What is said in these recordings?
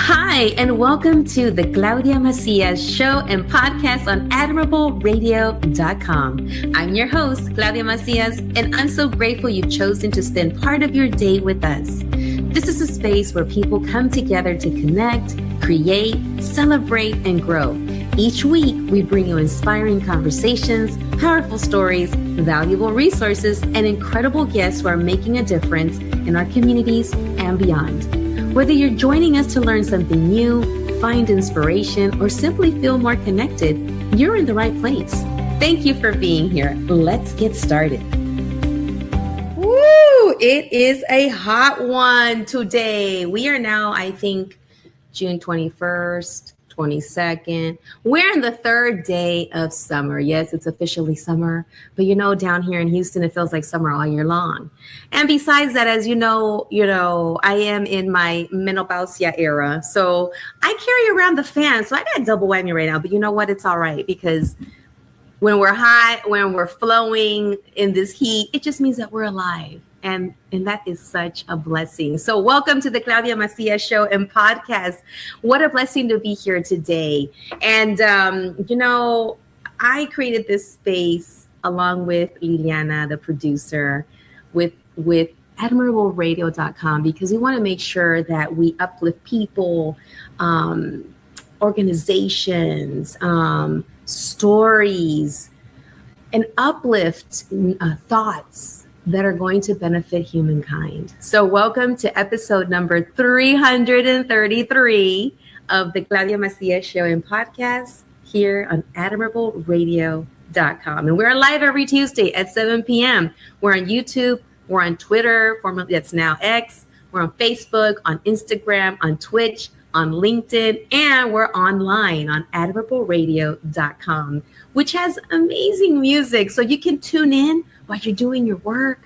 Hi, and welcome to the Claudia Macias show and podcast on admirableradio.com. I'm your host, Claudia Macias, and I'm so grateful you've chosen to spend part of your day with us. This is a space where people come together to connect, create, celebrate, and grow. Each week, we bring you inspiring conversations, powerful stories, valuable resources, and incredible guests who are making a difference in our communities and beyond. Whether you're joining us to learn something new, find inspiration, or simply feel more connected, you're in the right place. Thank you for being here. Let's get started. Woo! It is a hot one today. We are now, I think, June 21st, 22nd. We're in the third day of summer. Yes, it's officially summer, but down here in Houston, it feels like summer all year long. And besides that, as you know, I am in my menopausia era, so I carry around the fan. So I got a double whammy right now, but you know what? It's all right, because when we're hot, when we're flowing in this heat, it just means that we're alive. And that is such a blessing. So welcome to the Claudia Macias show and podcast. What a blessing to be here today. And, I created this space along with Liliana, the producer, with admirableradio.com, because we want to make sure that we uplift people, organizations, stories, and uplift thoughts that are going to benefit humankind. So welcome to episode number 333 of the Claudia Macias show and podcast here on admirableradio.com. And we're live every Tuesday at 7 p.m. We're on YouTube, we're on Twitter, formerly that's now X, we're on Facebook, on Instagram, on Twitch, on LinkedIn, and we're online on admirableradio.com, which has amazing music. So you can tune in while you're doing your work,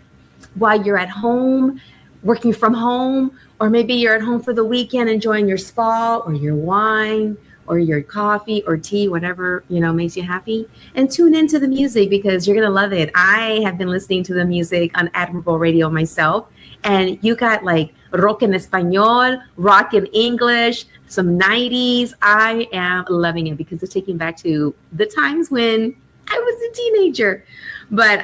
while you're at home, working from home, or maybe you're at home for the weekend enjoying your spa or your wine or your coffee or tea, whatever, makes you happy. And tune into the music because you're going to love it. I have been listening to the music on Admirable Radio myself, and you got like rock en español, rock in English, some 90s. I am loving it because it's taking back to the times when I was a teenager. But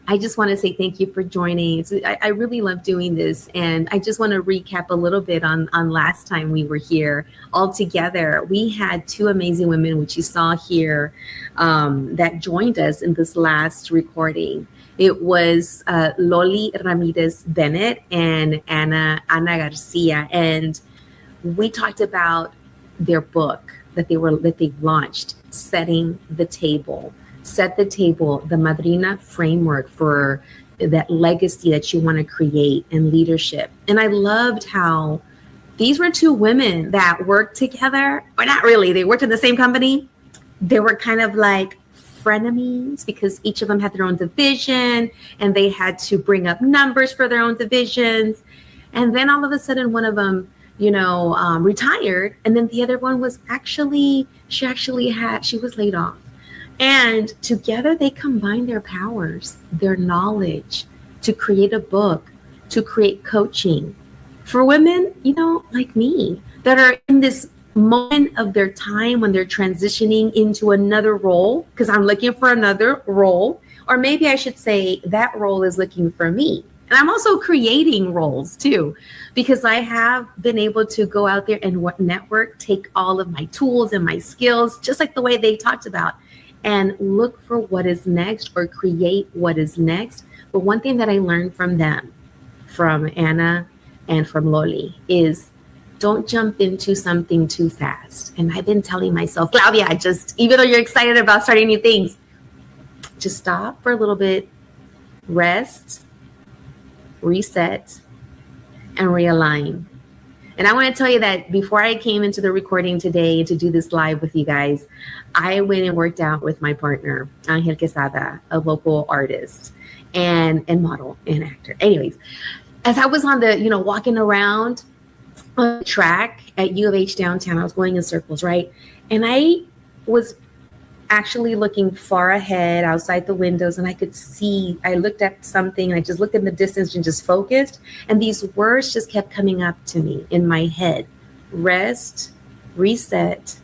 I just want to say thank you for joining. I really love doing this. And I just want to recap a little bit on last time we were here all together. We had two amazing women, which you saw here, that joined us in this last recording. It was Loli Ramirez Bennett and Ana Garcia. And we talked about their book that they've launched, Setting the Table. Set the table, the Madrina framework for that legacy that you want to create and leadership. And I loved how these were two women that worked together, or not really, they worked in the same company. They were kind of like frenemies because each of them had their own division and they had to bring up numbers for their own divisions. And then all of a sudden, one of them, retired. And then the other one was she was laid off. And together they combine their powers, their knowledge to create a book, to create coaching for women, like me, that are in this moment of their time when they're transitioning into another role, because I'm looking for another role, or maybe I should say that role is looking for me. And I'm also creating roles too, because I have been able to go out there and network, take all of my tools and my skills, just like the way they talked about, and look for what is next or create what is next. But one thing that I learned from them, from Anna and from Loli, is don't jump into something too fast. And I've been telling myself, Claudia, even though you're excited about starting new things, just stop for a little bit, rest, reset, and realign. And I want to tell you that before I came into the recording today to do this live with you guys, I went and worked out with my partner, Angel Quesada, a local artist and model and actor. Anyways, as I was on the, walking around on the track at U of H downtown, I was going in circles, right? And I was actually looking far ahead outside the windows, and I could see, I looked at something, and I just looked in the distance and just focused, and these words just kept coming up to me in my head. rest, reset,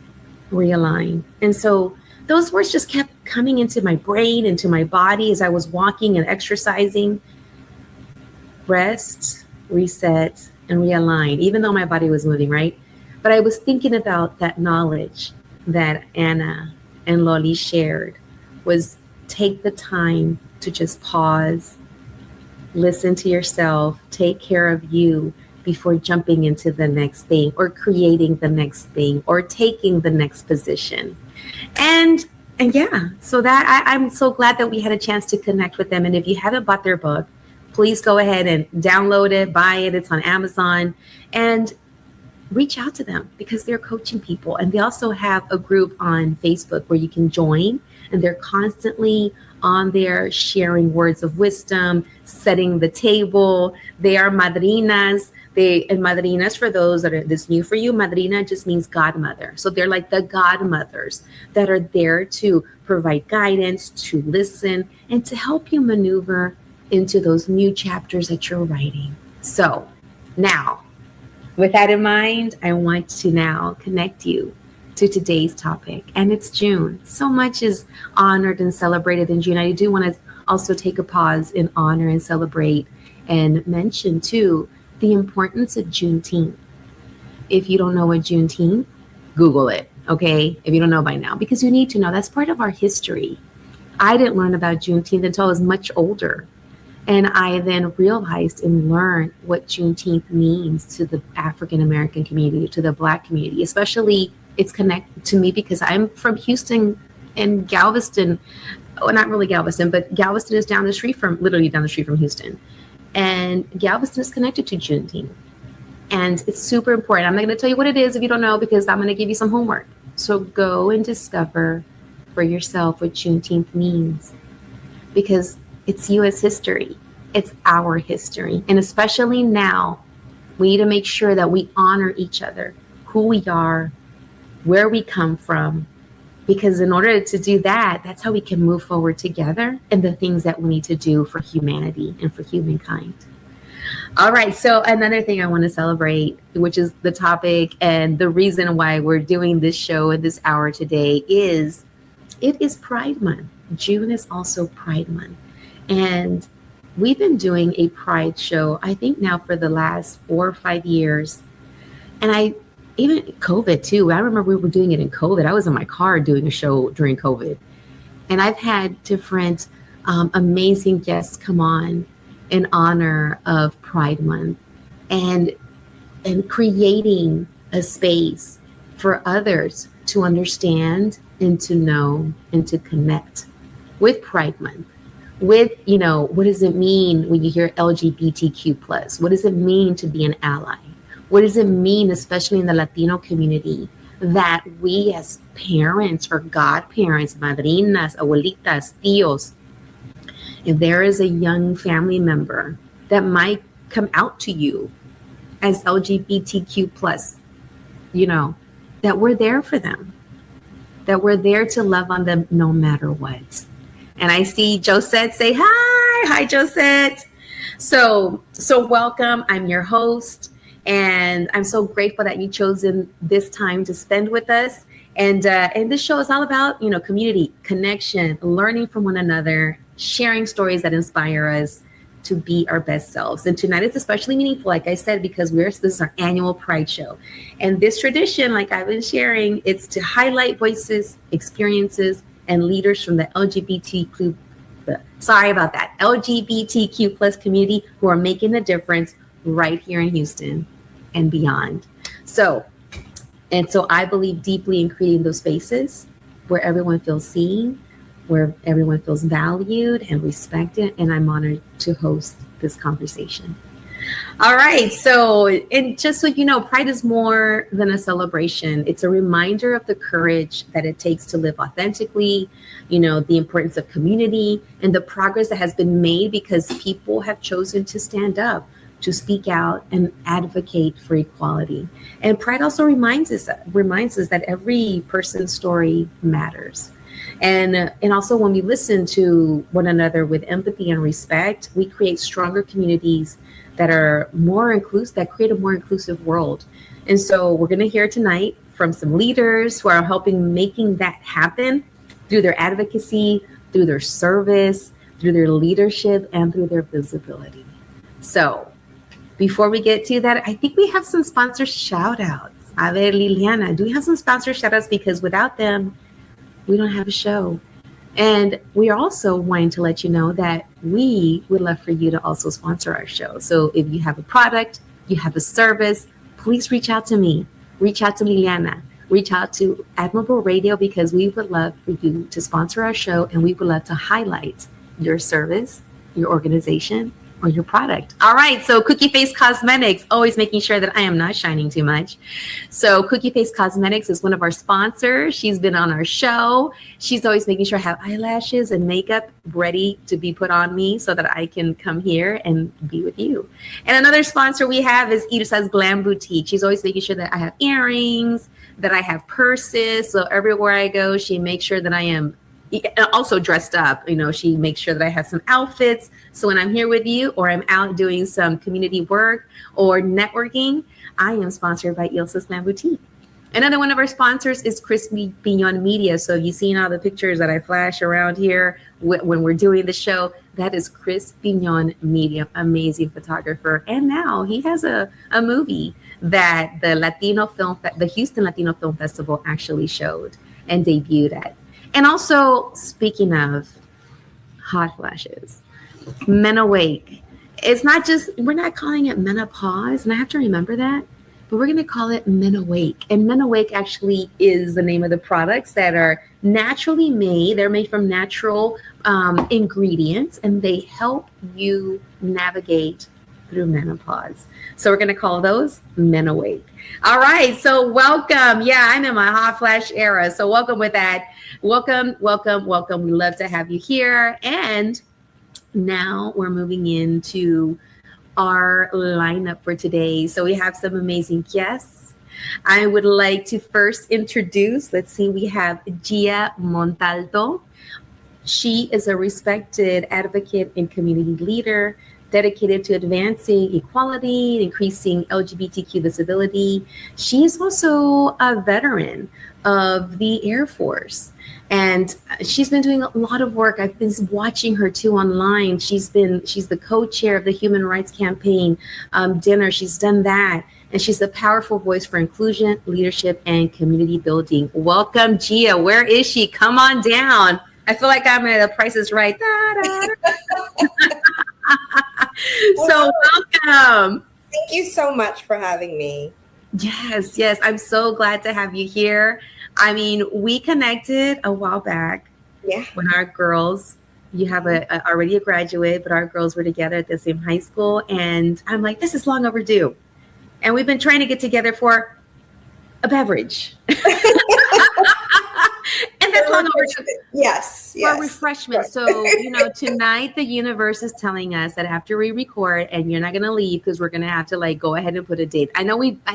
realign. And so those words just kept coming into my brain, into my body as I was walking and exercising. Rest, reset, and realign, even though my body was moving, right? But I was thinking about that knowledge that Anna and Loli shared, was take the time to just pause, listen to yourself, take care of you before jumping into the next thing or creating the next thing or taking the next position. And yeah, so that I'm so glad that we had a chance to connect with them. And if you haven't bought their book, please go ahead and download it, buy it. It's on Amazon, and reach out to them because they're coaching people. And they also have a group on Facebook where you can join, and they're constantly on there sharing words of wisdom, setting the table. They are madrinas. And madrinas, for those that are this new for you, madrina just means godmother. So they're like the godmothers that are there to provide guidance, to listen, and to help you maneuver into those new chapters that you're writing. So now, with that in mind, I want to now connect you to today's topic. And it's June. So much is honored and celebrated in June. I do want to also take a pause and honor and celebrate and mention too the importance of Juneteenth. If you don't know what Juneteenth, Google it, okay? If you don't know by now, because you need to know. That's part of our history. I didn't learn about Juneteenth until I was much older. And I then realized and learned what Juneteenth means to the African American community, to the Black community, especially it's connected to me because I'm from Houston and Galveston. Well, not really Galveston, but Galveston is literally down the street from Houston. And Galveston is connected to Juneteenth. And it's super important. I'm not going to tell you what it is if you don't know, because I'm going to give you some homework. So go and discover for yourself what Juneteenth means, because it's U.S. history. It's our history. And especially now, we need to make sure that we honor each other, who we are, where we come from, because in order to do that, that's how we can move forward together and the things that we need to do for humanity and for humankind. All right. So another thing I want to celebrate, which is the topic and the reason why we're doing this show at this hour today, is it is Pride Month. June is also Pride Month. And we've been doing a Pride show, I think now for the last 4 or 5 years. And even COVID too. I remember we were doing it in COVID. I was in my car doing a show during COVID. And I've had different amazing guests come on in honor of Pride Month and creating a space for others to understand and to know and to connect with Pride Month. With, what does it mean when you hear LGBTQ+? What does it mean to be an ally? What does it mean, especially in the Latino community, that we as parents or godparents, madrinas, abuelitas, tíos, if there is a young family member that might come out to you as LGBTQ+, that we're there for them, that we're there to love on them no matter what. And I see Josette say, hi, Josette. So welcome. I'm your host. And I'm so grateful that you've chosen this time to spend with us. And this show is all about, community, connection, learning from one another, sharing stories that inspire us to be our best selves. And tonight it's especially meaningful, like I said, because this is our annual Pride show. And this tradition, like I've been sharing, it's to highlight voices, experiences, and leaders from the LGBTQ plus community who are making a difference right here in Houston and beyond. So I believe deeply in creating those spaces where everyone feels seen, where everyone feels valued and respected, and I'm honored to host this conversation. All right. So, and just so you know, Pride is more than a celebration. It's a reminder of the courage that it takes to live authentically, the importance of community and the progress that has been made because people have chosen to stand up, to speak out and advocate for equality. And Pride also reminds us that every person's story matters. And also when we listen to one another with empathy and respect, we create stronger communities that are more inclusive, that create a more inclusive world. And so we're going to hear tonight from some leaders who are helping making that happen through their advocacy, through their service, through their leadership, and through their visibility. So before we get to that, I think we have some sponsor shout outs. A ver, Liliana, do we have some sponsor shout outs? Because without them, we don't have a show. And we are also wanting to let you know that we would love for you to also sponsor our show. So if you have a product, you have a service, please reach out to me, reach out to Liliana, reach out to Admirable Radio, because we would love for you to sponsor our show, and we would love to highlight your service, your organization, or your product. All right, so Cookie Face Cosmetics, always making sure that I am not shining too much. So Cookie Face Cosmetics is one of our sponsors. She's been on our show. She's always making sure I have eyelashes and makeup ready to be put on me so that I can come here and be with you. And another sponsor we have is Irsa's Glam Boutique. She's always making sure that I have earrings, that I have purses. So everywhere I go, she makes sure that I am also dressed up. You know, she makes sure that I have some outfits. So when I'm here with you, or I'm out doing some community work or networking, I am sponsored by Ilsa's Glam Boutique. Another one of our sponsors is Chris Bignon Media. So you've seen all the pictures that I flash around here when we're doing the show. That is Chris Bignon Media, amazing photographer. And now he has a movie that the Houston Latino Film Festival actually showed and debuted at. And also, speaking of hot flashes, Men Awake. It's not just, we're not calling it menopause, and I have to remember that, but we're going to call it Men Awake. And Men Awake actually is the name of the products that are naturally made. They're made from natural ingredients, and they help you navigate through menopause. So we're going to call those Men Awake. All right, so welcome. Yeah, I'm in my hot flash era, so welcome with that. Welcome. We love to have you here. And now we're moving into our lineup for today. So we have some amazing guests. I would like to first introduce, we have Gia Montalto. She is a respected advocate and community leader dedicated to advancing equality, increasing LGBTQ visibility. She is also a veteran of the Air Force. And she's been doing a lot of work. I've been watching her too online. She's the co-chair of the Human Rights Campaign dinner. She's done that. And she's a powerful voice for inclusion, leadership, and community building. Welcome, Gia. Where is she? Come on down. I feel like I'm at The Price is Right. So welcome. Thank you so much for having me. Yes. I'm so glad to have you here. I mean, we connected a while back. Yeah. When our girls, you have already a graduate, but our girls were together at the same high school. And I'm like, this is long overdue. And we've been trying to get together for a beverage. And that's long overdue. Yes. For refreshment. So, tonight the universe is telling us that after we record, and you're not going to leave because we're going to have to go ahead and put a date. I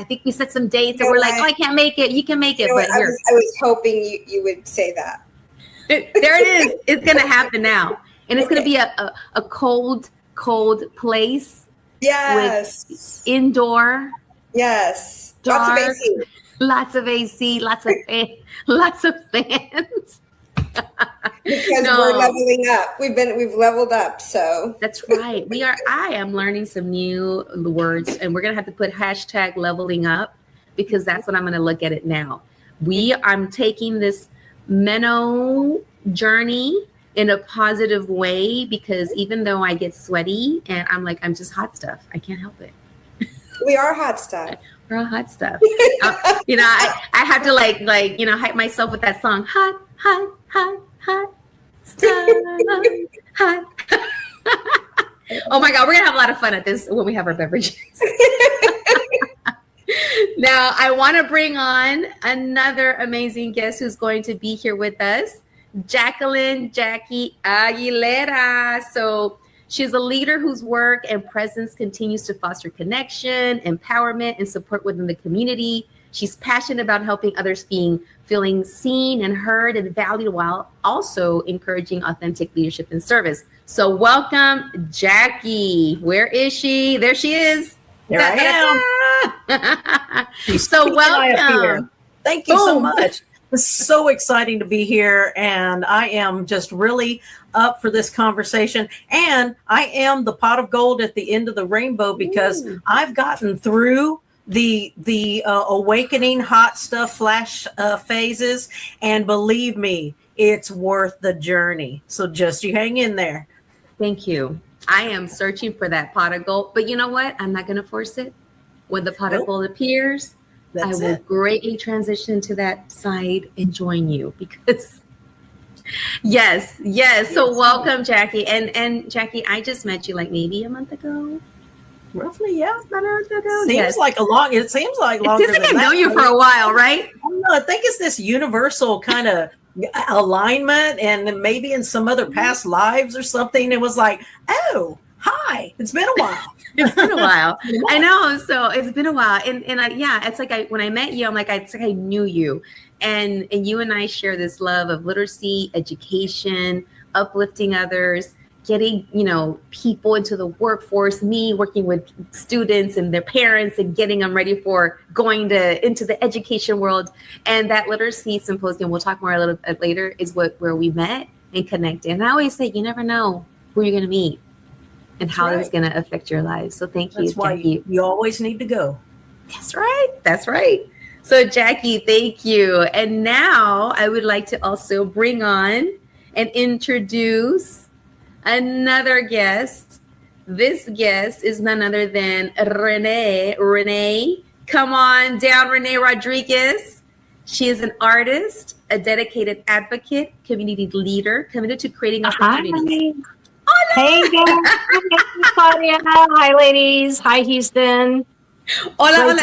think we set some dates and we're like, oh, I can't make it. You can make it. But I was hoping you would say that. There it is. It's going to happen now. And it's going to be a cold place. Yes. With indoor. Yes. Dark, lots of AC, lots of fans. Because we're leveling up. We've leveled up. So that's right. I am learning some new words, and we're gonna have to put hashtag leveling up, because that's what I'm gonna look at it now. I'm taking this Menno journey in a positive way, because even though I get sweaty and I'm just hot stuff, I can't help it. We are hot stuff. We're all hot stuff. I have to hype myself with that song. Hot stuff. Hot. Oh my God, we're gonna have a lot of fun at this when we have our beverages. Now, I want to bring on another amazing guest who's going to be here with us, Jackie Aguilera. So she's a leader whose work and presence continues to foster connection, empowerment, and support within the community. She's passionate about helping others feeling seen and heard and valued while also encouraging authentic leadership and service. So welcome, Jackie. Where is she? There she is. There I am. So welcome. Thank you so much. It's so exciting to be here, and I am just really up for this conversation. And I am the pot of gold at the end of the rainbow because I've gotten through the awakening hot stuff flash phases, and believe me, it's worth the journey. So just you hang in there. Thank you. I am searching for that pot of gold, but you know what? I'm not going to force it. When the pot of gold appears, I will greatly transition to that side and join you because yes. So welcome, Jackie. And Jackie, I just met you like maybe a month ago. Roughly, yeah. About a month ago. Seems like longer. It seems like I've known you for a while, right? I don't know. I think it's this universal kind of alignment, and maybe in some other past lives or something. It was like, oh, hi, it's been a while. It's been a while. I know. So it's been a while. And it's like when I met you, it's like I knew you. And you and I share this love of literacy, education, uplifting others, getting, people into the workforce, me working with students and their parents and getting them ready for going into the education world. And that literacy symposium, we'll talk more a little bit later, is where we met and connected. And I always say, you never know who you're going to meet and how it's going to affect your life. So thank you. That's why you always need to go. That's right. So Jackie, thank you. And now I would like to also bring on and introduce another guest. This guest is none other than Renee. Renee, come on down, Renee Rodriguez. She is an artist, a dedicated advocate, community leader, committed to creating opportunities. Hey guys, Claudia. Hi ladies. Hi Houston. Hola.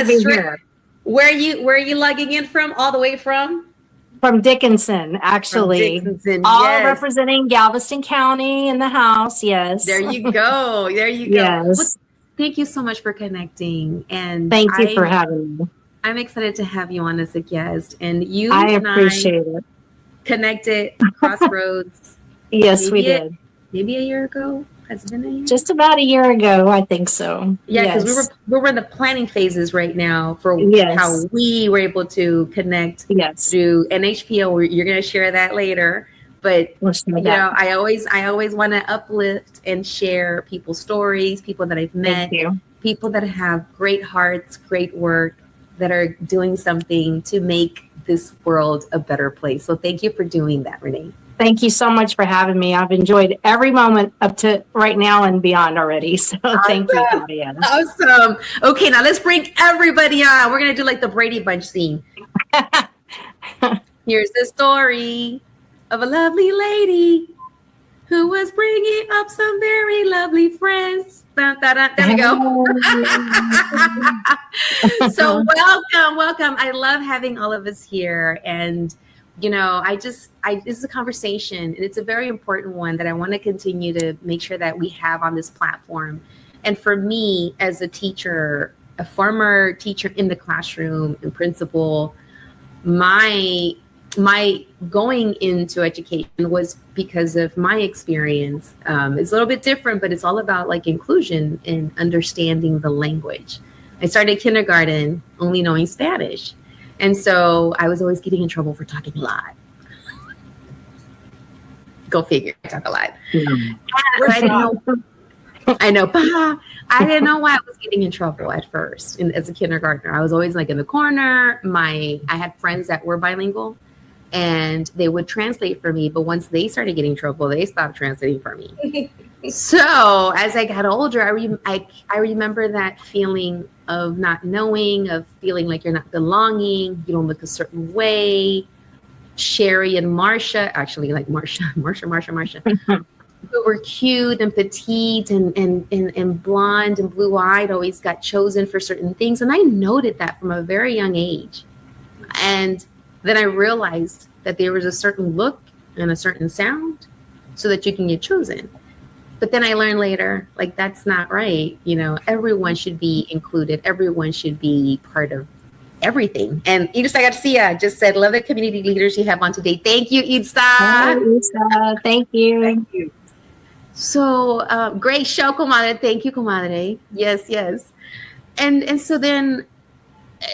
Where are you logging in from? All the way from Dickinson, actually. All representing Galveston County in the house. Yes. There you go. Yes. Well, thank you so much for connecting, and thank you for having me. I'm excited to have you on as a guest, and I appreciate it. Connected crossroads. Yes, we did. Maybe a year ago. Has it been a year? Just about a year ago, I think so. Yeah, because we're in the planning phases right now for how we were able to connect through NHPO. You're going to share that later, but I always want to uplift and share people's stories, people that I've met, people that have great hearts, great work, that are doing something to make this world a better place. So thank you for doing that, Renee. Thank you so much for having me. I've enjoyed every moment up to right now and beyond already. So thank you, Claudia. Awesome. Okay, now let's bring everybody on. We're going to do like the Brady Bunch scene. Here's the story of a lovely lady who was bringing up some very lovely friends. Dun, dun, dun. There we go. So welcome. I love having all of us here. And this is a conversation, and it's a very important one that I want to continue to make sure that we have on this platform. And for me, as a teacher, a former teacher in the classroom and principal, my going into education was because of my experience. It's a little bit different, but it's all about like inclusion and understanding the language. I started kindergarten only knowing Spanish. And so I was always getting in trouble for talking a lot. Go figure, I talk a lot. I didn't know why I was getting in trouble at first as a kindergartner. I was always like in the corner. I had friends that were bilingual and they would translate for me. But once they started getting in trouble, they stopped translating for me. So as I got older, I remember that feeling of not knowing, of feeling like you're not belonging, you don't look a certain way. Sherry and Marsha, actually like Marsha, who were cute and petite and blonde and blue-eyed, always got chosen for certain things. And I noted that from a very young age. And then I realized that there was a certain look and a certain sound so that you can get chosen. But then I learned later, like, that's not right. Everyone should be included. Everyone should be part of everything. And Idsa Garcia just said, love the community leaders you have on today. Thank you, Idsa. Hi, Lisa. Thank you. Thank you. So great show, comadre. Thank you, comadre. Yes, yes. And so then,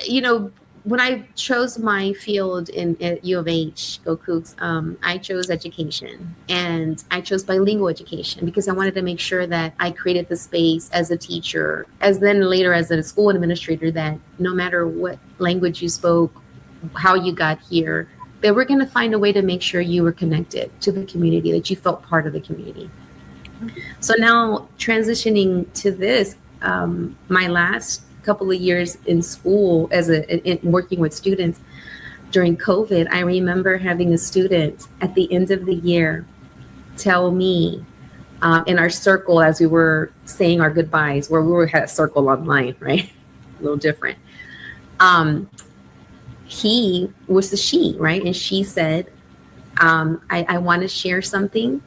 you know, when I chose my field at U of H, Go Cougs, I chose education, and I chose bilingual education because I wanted to make sure that I created the space as a teacher, as then later as a school administrator, that no matter what language you spoke, how you got here, that we're going to find a way to make sure you were connected to the community, that you felt part of the community. So now transitioning to this, my last couple of years in school in working with students during COVID, I remember having a student at the end of the year tell me in our circle as we were saying our goodbyes, where we had a circle online, right? A little different. He was the she, right? And she said, I want to share something.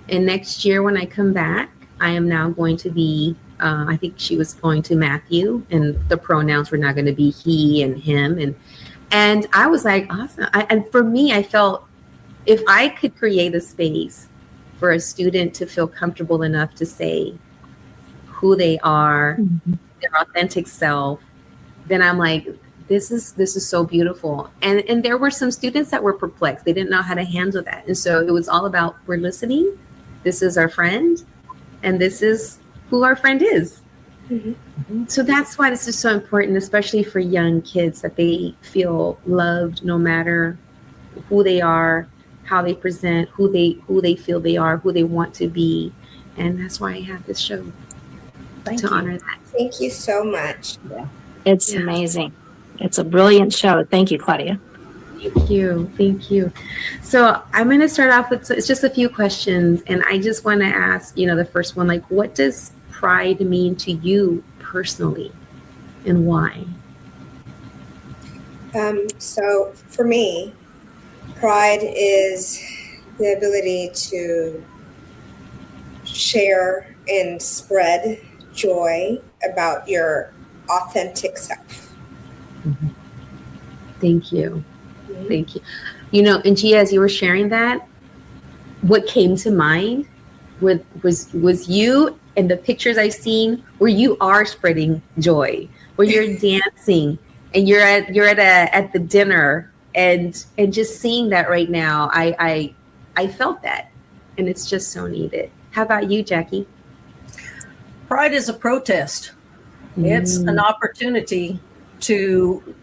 And next year when I come back, I am now going to be I think she was going to Matthew, and the pronouns were not going to be he and him. And I was like, awesome. And for me, I felt if I could create a space for a student to feel comfortable enough to say who they are, their authentic self, then I'm like, this is so beautiful. And there were some students that were perplexed. They didn't know how to handle that. And so it was all about, we're listening. This is our friend. And this is who our friend is. Mm-hmm. So that's why this is so important, especially for young kids, that they feel loved no matter who they are, how they present, who they feel they are, who they want to be. And that's why I have this show to honor that. Thank you so much. Yeah. It's amazing. It's a brilliant show. Thank you, Claudia. Thank you. Thank you. So I'm going to start off with, it's just a few questions. And I just want to ask, the first one, like, what does pride mean to you personally and why? So for me, pride is the ability to share and spread joy about your authentic self. Mm-hmm. Thank you. Thank you. And Gia, as you were sharing that, what came to mind was you and the pictures I've seen where you are spreading joy, where you're dancing and you're at the dinner and just seeing that right now, I felt that, and it's just so needed. How about you, Jackie? Pride is a protest. It's an opportunity to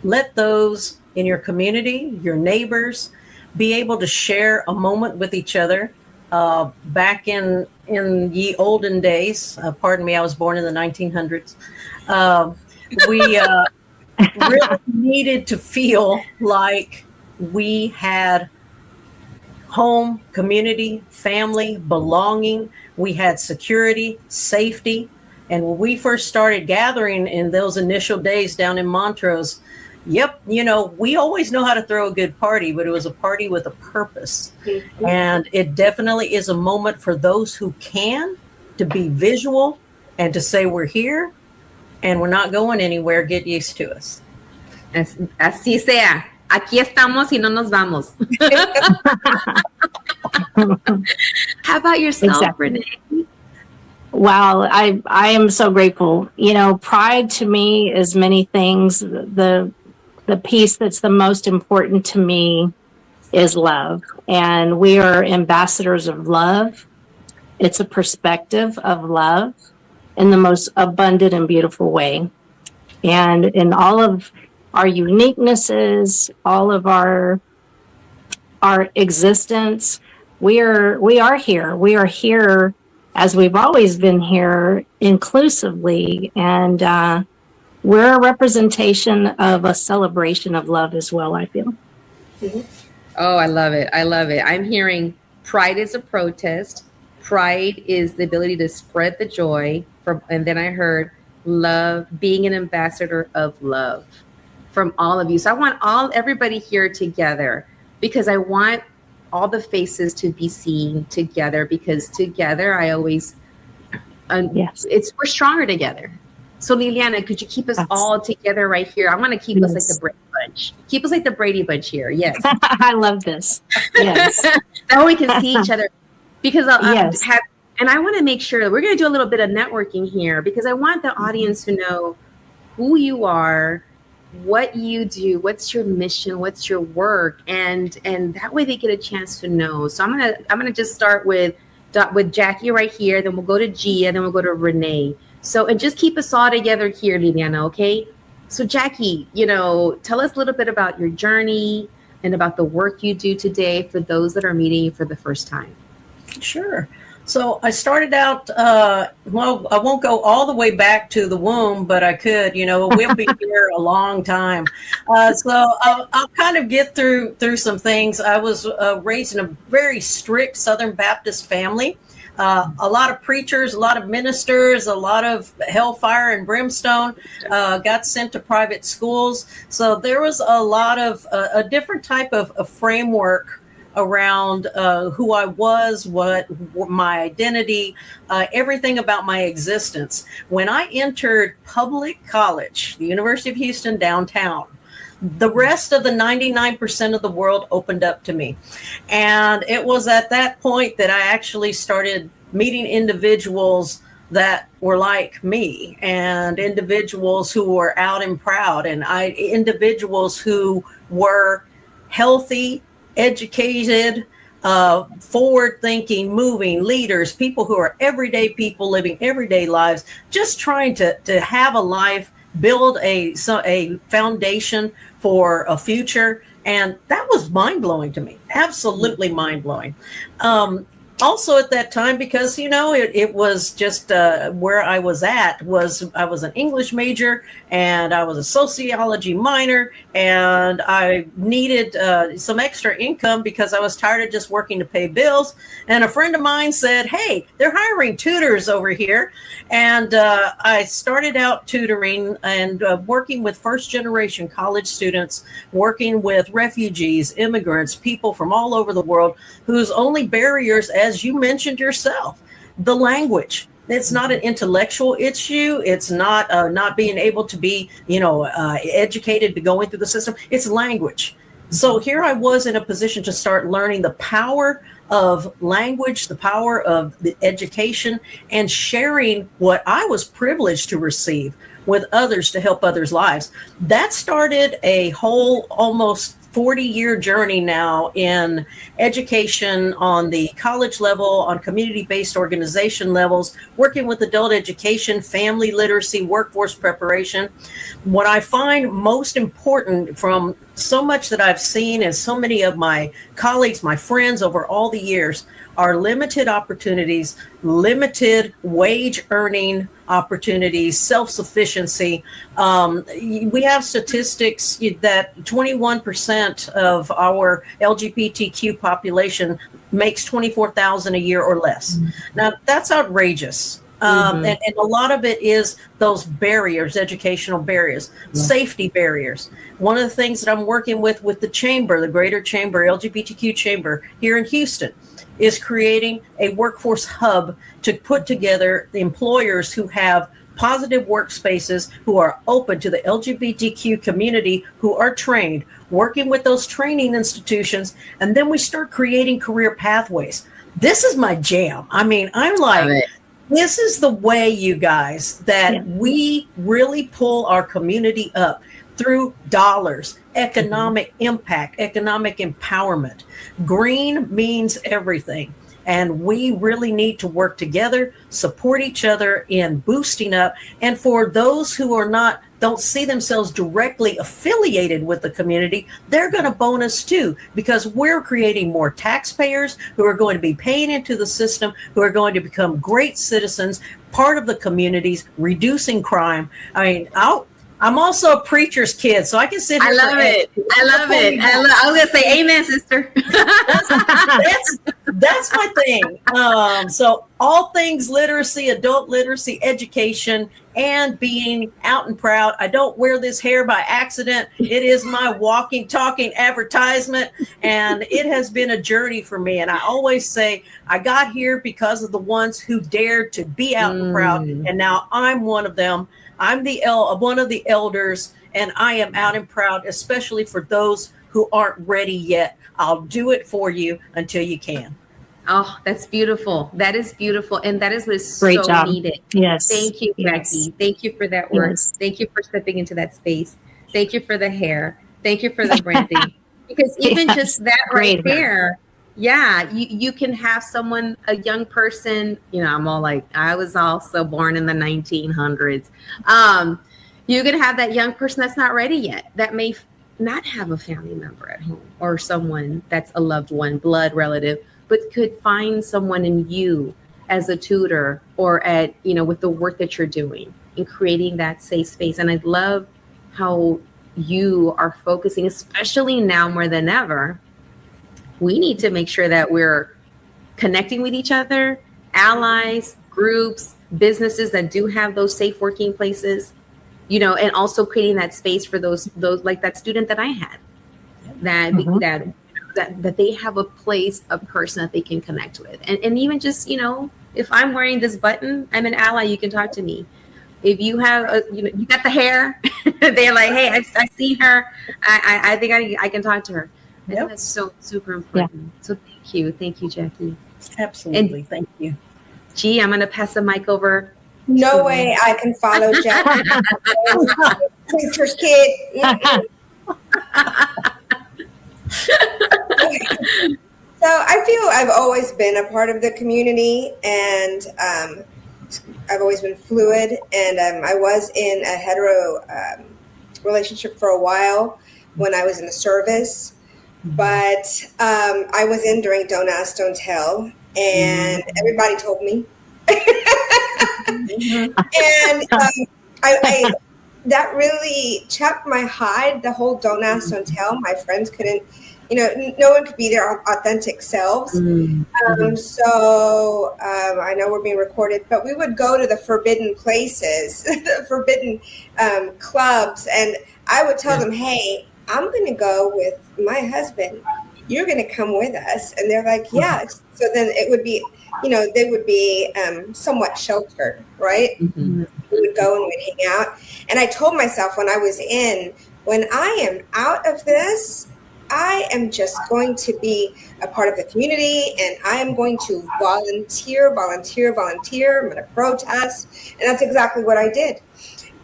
let those in your community, your neighbors, be able to share a moment with each other. Back in ye olden days, pardon me, I was born in the 1900s. We really needed to feel like we had home, community, family, belonging. We had security, safety. And when we first started gathering in those initial days down in Montrose, we always know how to throw a good party, but it was a party with a purpose. Mm-hmm. And it definitely is a moment for those who can to be visual and to say, we're here and we're not going anywhere. Get used to us. Así sea. Aquí estamos y no nos vamos. How about yourself, exactly. Renee? Wow, I am so grateful. Pride to me is many things. The piece that's the most important to me is love. And we are ambassadors of love. It's a perspective of love in the most abundant and beautiful way. And in all of our uniquenesses, all of our existence, we are here. We are here as we've always been here, inclusively. And we're a representation of a celebration of love as well, I feel. Mm-hmm. Oh, I love it. I love it. I'm hearing pride is a protest. Pride is the ability to spread the joy. And then I heard love, being an ambassador of love from all of you. So I want everybody here together, because I want all the faces to be seen together, because together I always, yes. We're stronger together. So Liliana, could you keep us all together right here? I want to keep us like the Brady Bunch. Keep us like the Brady Bunch here. Yes. I love this. Yes. That way we can see each other. Because Yes. and I want to make sure that we're going to do a little bit of networking here, because I want the audience to know who you are, what you do, what's your mission, what's your work, and that way they get a chance to know. So I'm gonna just start with Jackie right here, then we'll go to Gia, then we'll go to Renee. So, and just keep us all together here, Liliana, okay? So Jackie, tell us a little bit about your journey and about the work you do today for those that are meeting you for the first time. Sure. So I started out, well, I won't go all the way back to the womb, but I could, we'll be here a long time. So I'll kind of get through some things. I was raised in a very strict Southern Baptist family. A lot of preachers, a lot of ministers, a lot of hellfire and brimstone, got sent to private schools. So there was a lot of a different type of framework around who I was, what my identity, everything about my existence. When I entered public college, the University of Houston downtown, the rest of the 99% of the world opened up to me. And it was at that point that I actually started meeting individuals that were like me, and individuals who were out and proud, and individuals who were healthy, educated, forward-thinking, moving leaders, people who are everyday people living everyday lives, just trying to have a life, build a foundation for a future. And that was mind-blowing to me, absolutely mind-blowing. Also at that time, because, it was just where I was at, I was an English major and I was a sociology minor, and I needed some extra income because I was tired of just working to pay bills. And a friend of mine said, hey, they're hiring tutors over here. And I started out tutoring and working with first generation college students, working with refugees, immigrants, people from all over the world whose only barriers, as you mentioned yourself, the language. It's not an intellectual issue. It's not being able to be, educated to going through the system. It's language. So here I was in a position to start learning the power of language, the power of the education, and sharing what I was privileged to receive with others to help others' lives. That started a whole almost 40-year journey now in education on the college level, on community-based organization levels, working with adult education, family literacy, workforce preparation. What I find most important from so much that I've seen and so many of my colleagues, my friends over all the years, are limited opportunities, limited wage earning opportunities, self-sufficiency. We have statistics that 21% of our LGBTQ population makes $24,000 a year or less. Mm-hmm. Now, that's outrageous. And a lot of it is those barriers, educational barriers, safety barriers. One of the things that I'm working with the chamber, the Greater Chamber, LGBTQ Chamber here in Houston, is creating a workforce hub to put together the employers who have positive workspaces, who are open to the LGBTQ community, who are trained, working with those training institutions, and then we start creating career pathways. This is my jam. I mean, I'm like, this is the way, you guys, that we really pull our community up through dollars, economic impact, economic empowerment. Green means everything. And we really need to work together, support each other in boosting up. And for those who don't see themselves directly affiliated with the community, they're going to bonus too, because we're creating more taxpayers who are going to be paying into the system, who are going to become great citizens, part of the communities, reducing crime. I mean, I'm also a preacher's kid, so I can sit here. I love it. I was going to say amen, sister. That's my thing. So all things literacy, adult literacy, education, and being out and proud. I don't wear this hair by accident. It is my walking, talking advertisement, and it has been a journey for me. And I always say I got here because of the ones who dared to be out and proud, and now I'm one of them I'm one of the elders, and I am out and proud, especially for those who aren't ready yet. I'll do it for you until you can. Oh, that's beautiful. That is beautiful. And that is what is Great so job. needed. Yes. Thank you, Yes. Jackie. Thank you for that work. Yes. Thank you for stepping into that space. Thank you for the hair. Thank you for the branding. Because even Yes. just that right Great hair. there, yeah, you can have someone, a young person, I'm all like, I was also born in the 1900s. You can have that young person that's not ready yet, that may not have a family member at home or someone that's a loved one, blood relative, but could find someone in you as a tutor or with the work that you're doing and creating that safe space. And I love how you are focusing, especially now more than ever. We need to make sure that we're connecting with each other, allies, groups, businesses that do have those safe working places, and also creating that space for those like that student that I had, that they have a place, a person that they can connect with. And even just, if I'm wearing this button, I'm an ally, you can talk to me. If you have, you got the hair, they're like, hey, I've seen her. I think I can talk to her. I think that's so super important. Yeah. So thank you, Jackie. Absolutely, and thank you. Gee, I'm gonna pass the mic over. No way I can follow Jackie. Preacher's kid. So I feel I've always been a part of the community, and I've always been fluid, and I was in a hetero relationship for a while when I was in the service, but I was in during Don't Ask, Don't Tell, and everybody told me. And I that really chapped my hide, the whole Don't Ask, Don't Tell. My friends couldn't, no one could be their authentic selves. So I know we're being recorded, but we would go to the forbidden places, the forbidden clubs, and I would tell them, hey, I'm going to go with my husband. You're going to come with us. And they're like, yeah. So then it would be, they would be somewhat sheltered, right? We would go and we'd hang out. And I told myself when I was when I am out of this, I am just going to be a part of the community, and I am going to volunteer. I'm going to protest. And that's exactly what I did.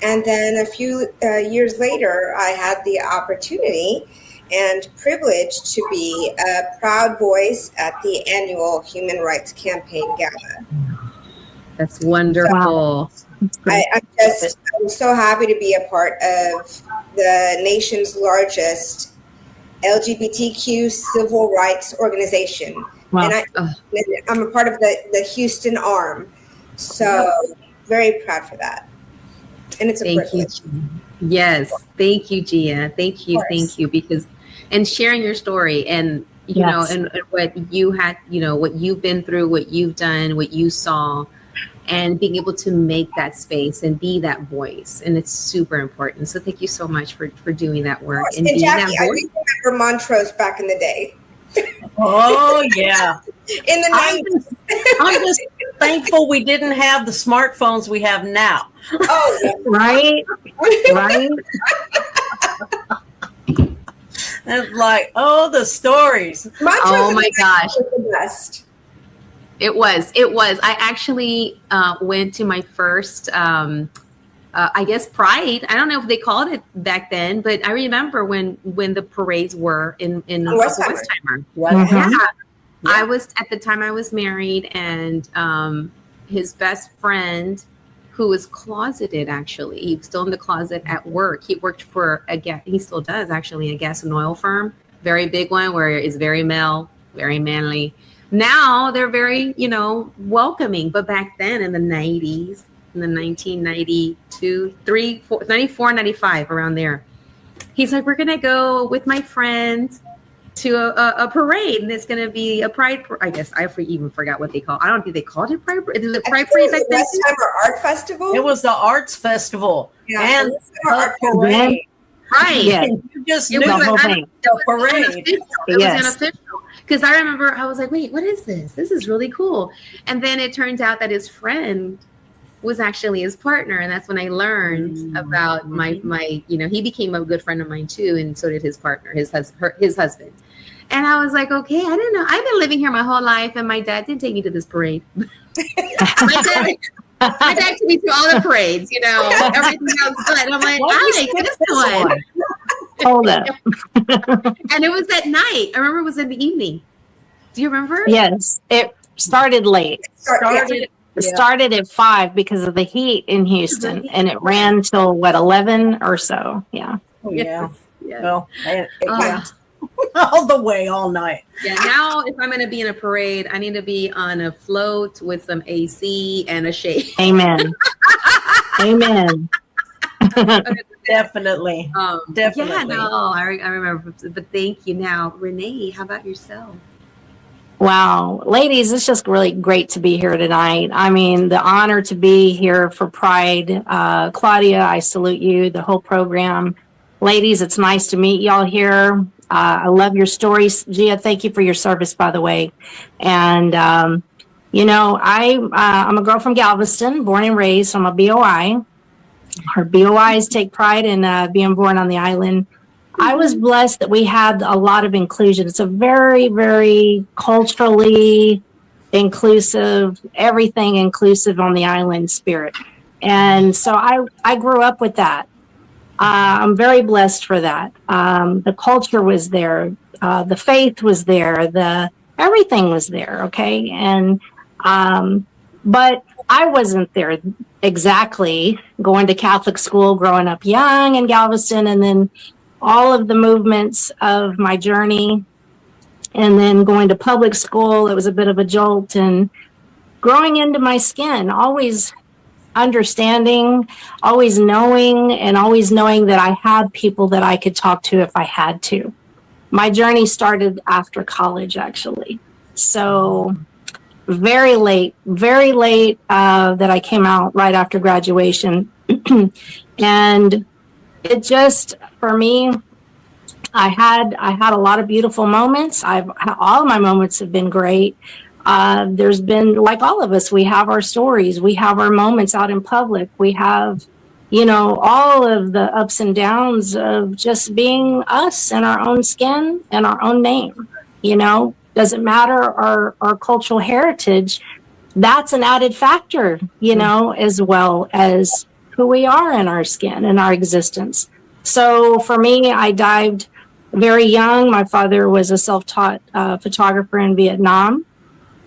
And then a few years later, I had the opportunity and privilege to be a proud voice at the annual Human Rights Campaign Gala. That's wonderful. So I'm so happy to be a part of the nation's largest LGBTQ civil rights organization. Wow. And I'm a part of the Houston arm. So very proud for that. And it's a privilege. Yes. Thank you, Gia. Thank you. Because, and sharing your story and, and what you had, what you've been through, what you've done, what you saw, and being able to make that space and be that voice. And it's super important. So thank you so much for doing that work. And being Jackie, that voice. I remember Montrose back in the day. Oh, yeah. In the 90s. I'm just thankful we didn't have the smartphones we have now. Oh, yeah. Right. It's like, the stories. Oh my gosh. The best. It was. I actually went to my first, I guess, Pride. I don't know if they called it back then, but I remember when the parades were in Westheimer. Yeah. I was, at the time I was married, and his best friend, who was closeted, actually, he was still in the closet at work. He worked for he still does actually, a gas and oil firm, very big one, where it's very male, very manly. Now they're very, welcoming. But back then in the 90s, in the 1992, 94, 95, around there, he's like, we're going to go with my friends to a parade. And it's going to be a pride. I guess I even forgot what they call it. I don't think they called it pride. Is it pride parade back then? Westheimer Art Festival? It was the arts festival. Yeah, and the parade. Right. Yeah. You just knew the parade. It was unofficial. Because I remember I was like, wait, what is this? This is really cool. And then it turns out that his friend was actually his partner. And that's when I learned about my, he became a good friend of mine too. And so did his partner, his husband. And I was like, okay, I didn't know. I've been living here my whole life, and my dad didn't take me to this parade. my dad took me to all the parades, everything else good. I'm like, I like this one. Hold up. And it was at night. I remember it was in the evening. Do you remember? Yes, it started late. It started at 5 because of the heat in Houston, and it ran till 11 or so. Yeah. Oh, yeah. Yes. Well, all the way, all night. Yeah. Now, if I'm going to be in a parade, I need to be on a float with some AC and a shade. Amen. Amen. Definitely. Definitely. Yeah. No, I remember. But thank you. Now, Renee, how about yourself? Wow. Ladies, it's just really great to be here tonight. I mean, the honor to be here for Pride. Claudia, I salute you, the whole program. Ladies, it's nice to meet y'all here. I love your stories. Gia, thank you for your service, by the way. And, I'm a girl from Galveston, born and raised. I'm a BOI. Our BOIs take pride in being born on the island. I was blessed that we had a lot of inclusion. It's a very, very culturally inclusive, everything inclusive on the island spirit. And so I grew up with that. I'm very blessed for that. The culture was there. The faith was there. Everything was there. Okay. And, but I wasn't there exactly, going to Catholic school, growing up young in Galveston, and then all of the movements of my journey, and then going to public school. It was a bit of a jolt, and growing into my skin, always understanding, always knowing that I had people that I could talk to if I had to. My journey started after college, actually. So very late that I came out right after graduation. And it just, for me, I had a lot of beautiful moments. All of my moments have been great. There's been, like all of us, we have our stories. We have our moments out in public. We have, all of the ups and downs of just being us in our own skin and our own name. Doesn't matter our cultural heritage. That's an added factor, as well as who we are in our skin and our existence. So for me, I dived very young. My father was a self-taught photographer in Vietnam.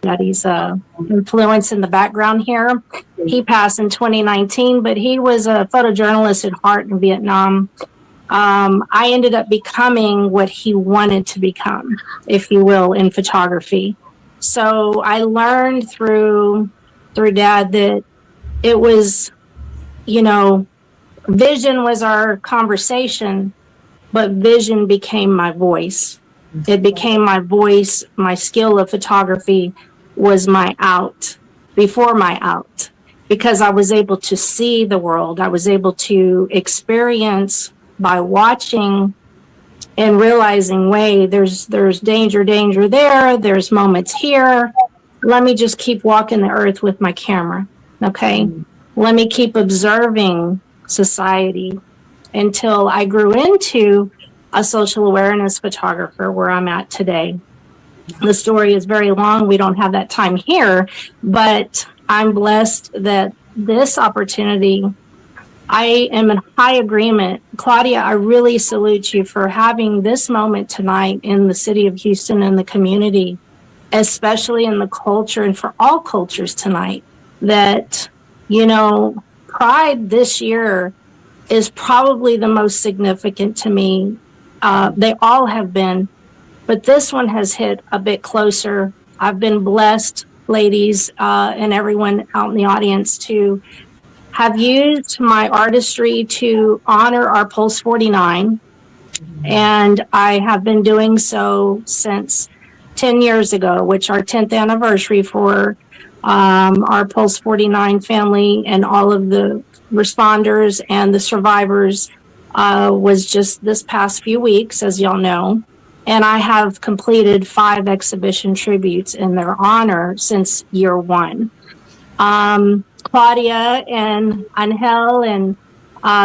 That he's influence in the background here. He passed in 2019, but he was a photojournalist at heart in Vietnam. I ended up becoming what he wanted to become, if you will, in photography. So I learned through Dad that it was, vision was our conversation, but vision became my voice. It became my voice. My skill of photography was my out before my out, because I was able to see the world. I was able to experience by watching and realizing, wait, there's danger there. There's moments here. Let me just keep walking the earth with my camera. Okay. Let me keep observing society until I grew into a social awareness photographer where I'm at today. The story is very long. We don't have that time here, but I'm blessed that this opportunity, I am in high agreement. Claudia, I really salute you for having this moment tonight in the city of Houston and the community, especially in the culture and for all cultures tonight, that, Pride this year is probably the most significant to me. They all have been, but this one has hit a bit closer. I've been blessed, ladies, and everyone out in the audience, to have used my artistry to honor our Pulse 49. And I have been doing so since 10 years ago, which our 10th anniversary for our Pulse 49 family and all of the responders and the survivors was just this past few weeks, as y'all know. And I have completed 5 exhibition tributes in their honor since year 1. Claudia and Angel and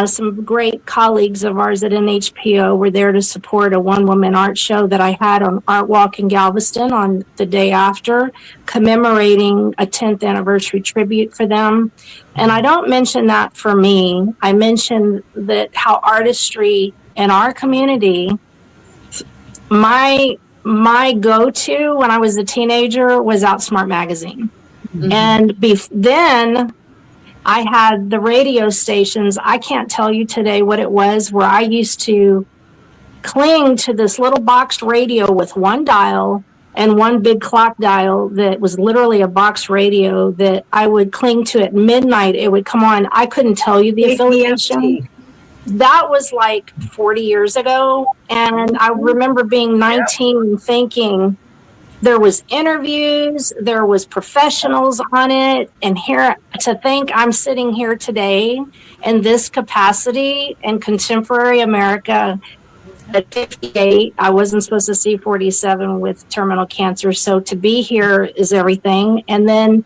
some great colleagues of ours at NHPO were there to support a one-woman art show that I had on Art Walk in Galveston on the day after, commemorating a 10th anniversary tribute for them. And I don't mention that for me. I mention that how artistry in our community, my go-to when I was a teenager was Outsmart magazine. Mm-hmm. And then I had the radio stations. I can't tell you today what it was, where I used to cling to this little boxed radio with one dial and one big clock dial that was literally a box radio that I would cling to at midnight. It would come on. I couldn't tell you the affiliation. That was like 40 years ago. And I remember being 19 and thinking, there was interviews, there was professionals on it, and here to think I'm sitting here today in this capacity in contemporary America at 58. I wasn't supposed to see 47 with terminal cancer, so to be here is everything. And then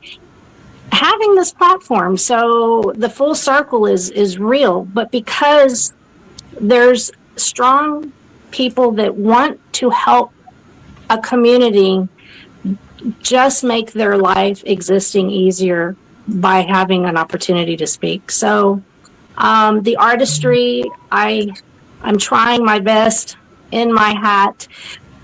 having this platform, so the full circle is real, but because there's strong people that want to help a community just make their life existing easier by having an opportunity to speak. So the artistry, I'm trying my best in my hat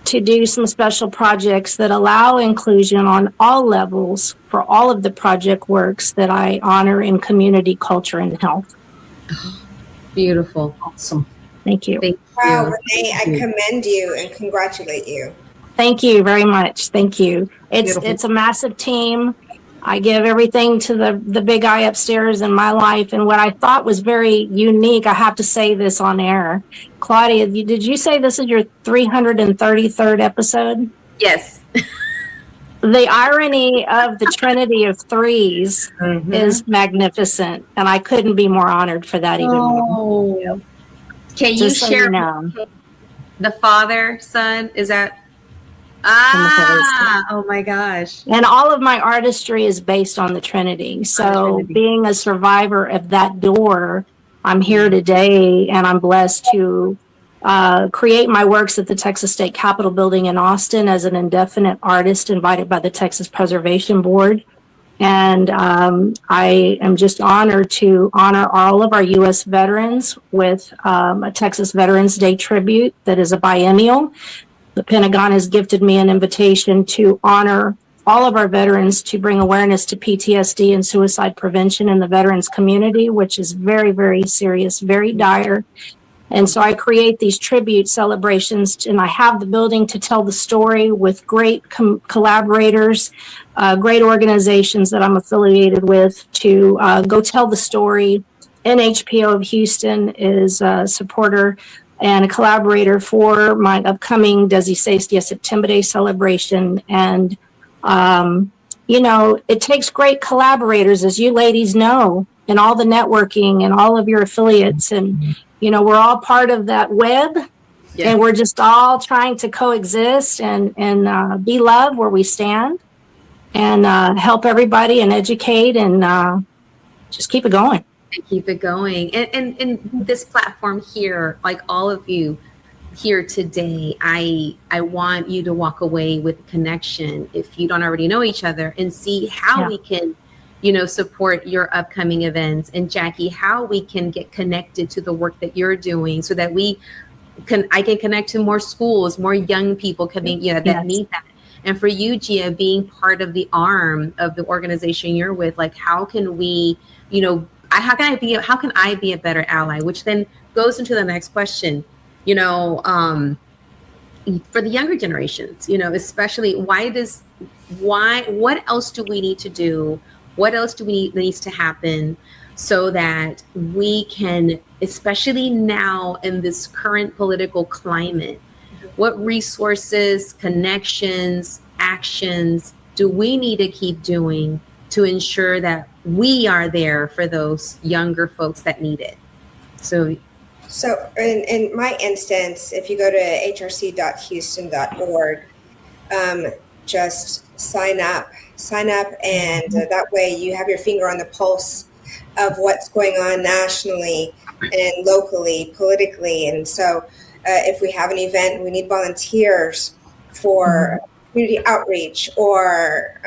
to do some special projects that allow inclusion on all levels for all of the project works that I honor in community, culture, and health. Beautiful. Awesome. Thank you. Wow, Renee, I commend you and congratulate you. Thank you very much. Thank you. It's a massive team. I give everything to the big guy upstairs in my life. And what I thought was very unique, I have to say this on air. Claudia, did you say this is your 333rd episode? Yes. The irony of the Trinity of Threes is magnificent. And I couldn't be more honored for that even more. Can you share the Father, Son? Is that? Oh my gosh. And all of my artistry is based on the Trinity. So being a survivor of that door, I'm here today and I'm blessed to create my works at the Texas State Capitol building in Austin as an indefinite artist invited by the Texas Preservation Board. And I am just honored to honor all of our U.S. veterans with a Texas Veterans Day tribute that is a biennial. The Pentagon has gifted me an invitation to honor all of our veterans to bring awareness to PTSD and suicide prevention in the veterans community, which is very, very serious, very dire. And so I create these tribute celebrations, and I have the building to tell the story with great collaborators, great organizations that I'm affiliated with to go tell the story. NHPO of Houston is a supporter and a collaborator for my upcoming Desi Sestia September Day celebration. And, it takes great collaborators, as you ladies know, and all the networking and all of your affiliates. And, we're all part of that web. Yes. And we're just all trying to coexist and be love where we stand and help everybody and educate and just keep it going. Keep it going. And this platform here, like all of you here today, I want you to walk away with connection if you don't already know each other and see how we can, support your upcoming events. And Jackie, how we can get connected to the work that you're doing so that I can connect to more schools, more young people coming, that need that. And for you, Gia, being part of the arm of the organization you're with, like how can we, how can I be a better ally? Which then goes into the next question, for the younger generations, especially what else do we need to do? What else needs to happen so that we can, especially now in this current political climate, what resources, connections, actions do we need to keep doing to ensure that we are there for those younger folks that need it? So in my instance, if you go to hrc.houston.org, just sign up, and that way you have your finger on the pulse of what's going on nationally and locally, politically. And so if we have an event, we need volunteers for community outreach or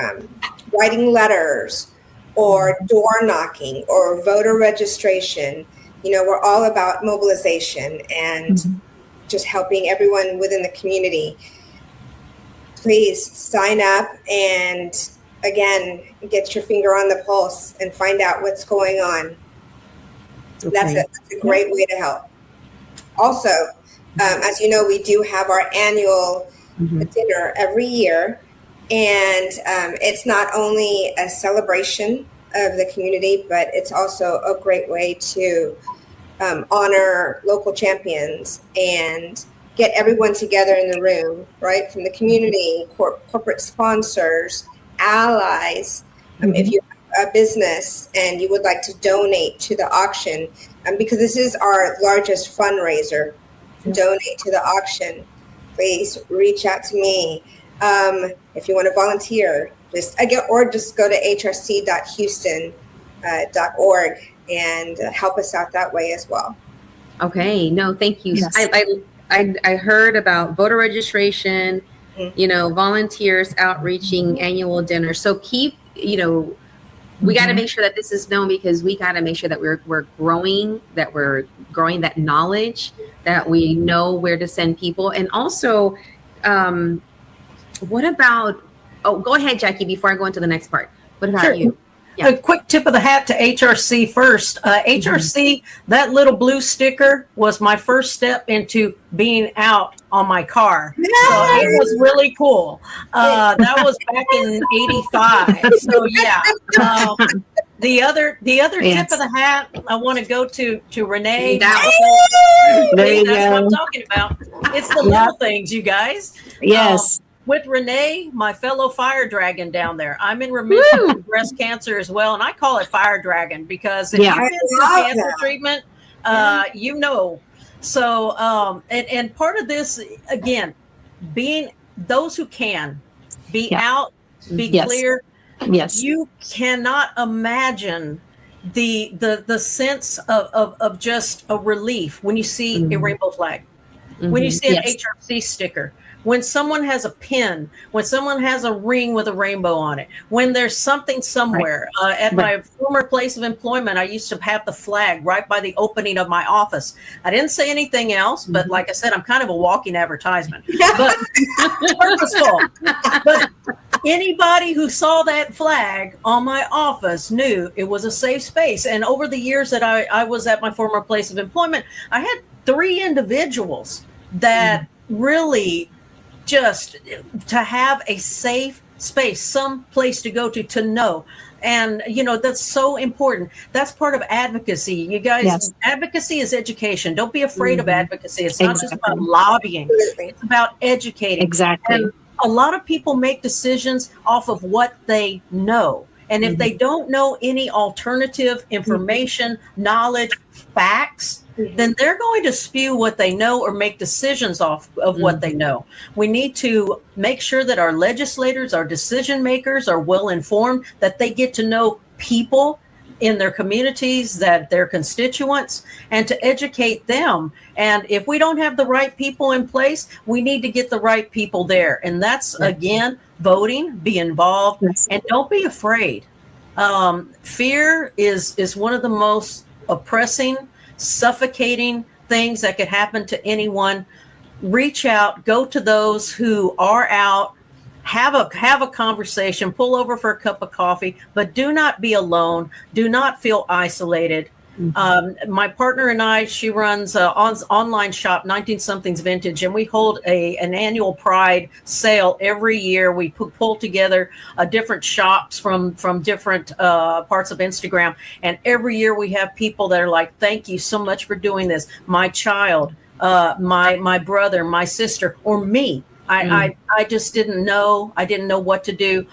writing letters or door knocking or voter registration. We're all about mobilization and just helping everyone within the community. Please sign up and, again, get your finger on the pulse and find out what's going on. Okay. That's a great way to help. Also, as you know, we do have our annual dinner every year. And it's not only a celebration of the community, but it's also a great way to honor local champions and get everyone together in the room, right? From the community, corporate sponsors, allies. If you have a business and you would like to donate to the auction, because this is our largest fundraiser, donate to the auction, please reach out to me. If you want to volunteer, just go to hrc.houston.org and help us out that way as well. Okay, no, thank you. Yes. I heard about voter registration, volunteers outreaching, annual dinner. So keep, we got to make sure that this is known, because we got to make sure that we're growing that knowledge, that we know where to send people. And also, what about, go ahead, Jackie, before I go into the next part. What about you? Yeah. A quick tip of the hat to HRC first. HRC, that little blue sticker was my first step into being out on my car. Yay! So it was really cool. That was back in '85. So yeah. The other tip of the hat, I want to go to Renee. There you That's go. what I'm talking about. It's the little things, you guys. Yes. With Renee, my fellow fire dragon down there. I'm in remission from breast cancer as well. And I call it fire dragon because if you've been through cancer treatment, So, and part of this, again, being those who can be out, be clear. Yes. You cannot imagine the sense of just a relief when you see a rainbow flag, when you see an HRC sticker, when someone has a pin, when someone has a ring with a rainbow on it, when there's something somewhere. At my former place of employment, I used to have the flag right by the opening of my office. I didn't say anything else, but like I said, I'm kind of a walking advertisement, but purposeful. But anybody who saw that flag on my office knew it was a safe space. And over the years that I was at my former place of employment, I had 3 individuals that really just to have a safe space, some place to go to know. And, that's so important. That's part of advocacy. You guys, advocacy is education. Don't be afraid of advocacy. It's not just about lobbying. It's about educating. Exactly. And a lot of people make decisions off of what they know. And if they don't know any alternative information, knowledge, facts, then they're going to spew what they know or make decisions off of what they know. We need to make sure that our legislators, our decision makers are well informed, that they get to know people in their communities, that their constituents, and to educate them. And if we don't have the right people in place, we need to get the right people there. And that's, again, voting, be involved, and don't be afraid. Fear is one of the most oppressing, suffocating things that could happen to anyone. Reach out, go to those who are out, have a conversation, pull over for a cup of coffee, but do not be alone. Do not feel isolated. My partner and I, she runs an online shop, 19-somethings Vintage, and we hold an annual Pride sale every year. We pull together different shops from different parts of Instagram, and every year we have people that are like, "Thank you so much for doing this. My child, my brother, my sister, or me. I just didn't know. I didn't know what to do."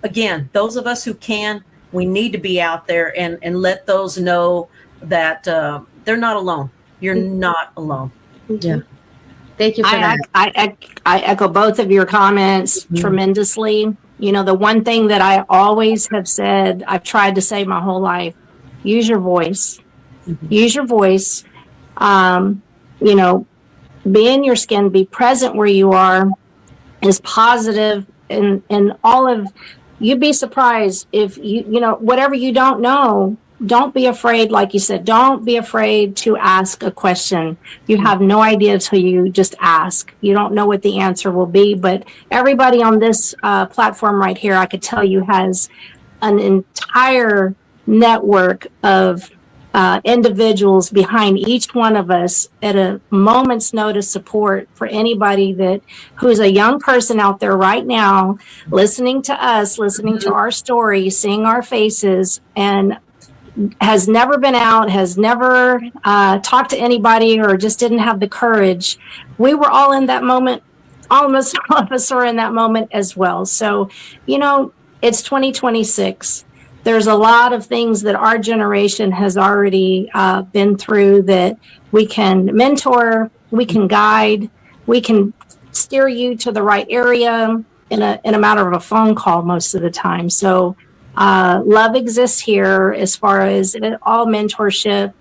Again, those of us who can, we need to be out there and let those know that they're not alone. You're not alone. Yeah. Thank you for that. I echo both of your comments tremendously. You know, the one thing that I always have said, I've tried to say my whole life, use your voice. Use your voice. You know, be in your skin, be present where you are, is positive, and all of, you'd be surprised if you know, whatever you don't know, don't be afraid. Like you said, don't be afraid to ask a question. You have no idea until you just ask. You don't know what the answer will be, but everybody on this platform right here, I could tell you, has an entire network of individuals behind each one of us at a moment's notice support for anybody that who's a young person out there right now, listening to us, listening to our story, seeing our faces, and has never been out, has never talked to anybody, or just didn't have the courage. We were all in that moment. Almost all of us are in that moment as well. So, you know, it's 2026. There's a lot of things that our generation has already been through that we can mentor, we can guide, we can steer you to the right area in a matter of a phone call most of the time. So love exists here as far as all mentorship,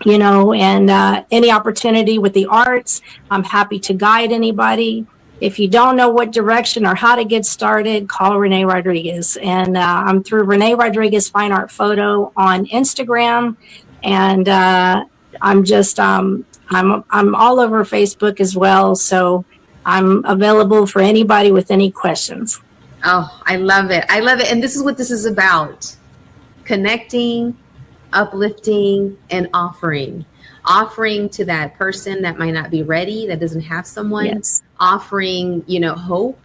you know, and any opportunity with the arts. I'm happy to guide anybody. If you don't know what direction or how to get started, call Renee Rodriguez. And I'm through Renee Rodriguez Fine Art Photo on Instagram. And I'm just, I'm all over Facebook as well. So I'm available for anybody with any questions. Oh, I love it. I love it. And this is what this is about: connecting, uplifting, and offering to that person that might not be ready, that doesn't have someone. Yes. Offering, you know, hope.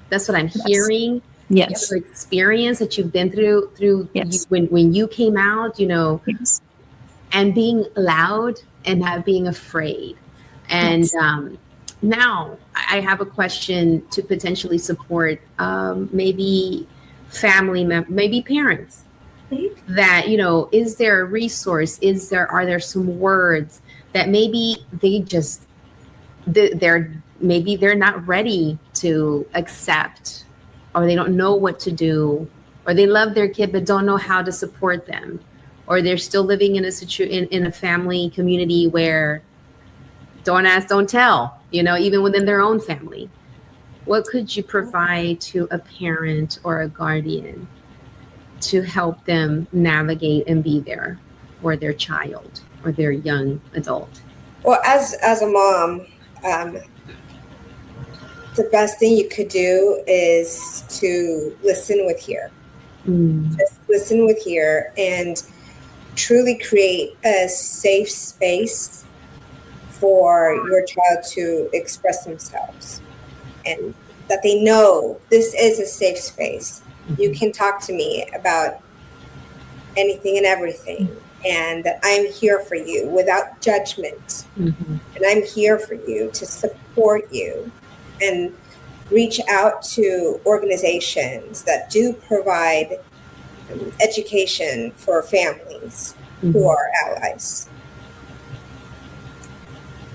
That's what I'm hearing. Yes. The experience that you've been through Yes. when you came out, you know, Yes. and being loud and not being afraid. And now I have a question to potentially support maybe family members, maybe parents. That, you know, is there a resource? Are there some words that maybe they're not ready to accept, or they don't know what to do, or they love their kid but don't know how to support them, or they're still living in a family community where don't ask, don't tell, you know, even within their own family. What could you provide to a parent or a guardian to help them navigate and be there for their child or their young adult? Well, as a mom, the best thing you could do is to listen with ear. Just listen with ear and truly create a safe space for your child to express themselves, and that they know this is a safe space. You can talk to me about anything and everything, and that I'm here for you without judgment. And I'm here for you to support you, and reach out to organizations that do provide education for families who are allies.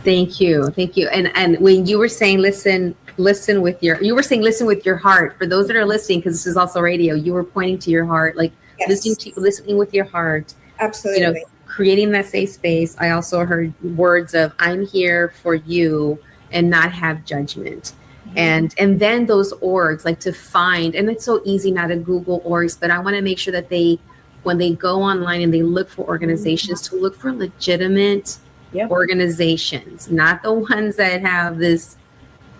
Thank you. And when you were saying listen with your heart. For those that are listening, because this is also radio, you were pointing to your heart, like listening with your heart. Absolutely. You know, creating that safe space. I also heard words of I'm here for you and not have judgment. And then those orgs, like to find, and it's so easy now to Google orgs, but I want to make sure that when they go online and they look for organizations, to look for legitimate organizations, not the ones that have this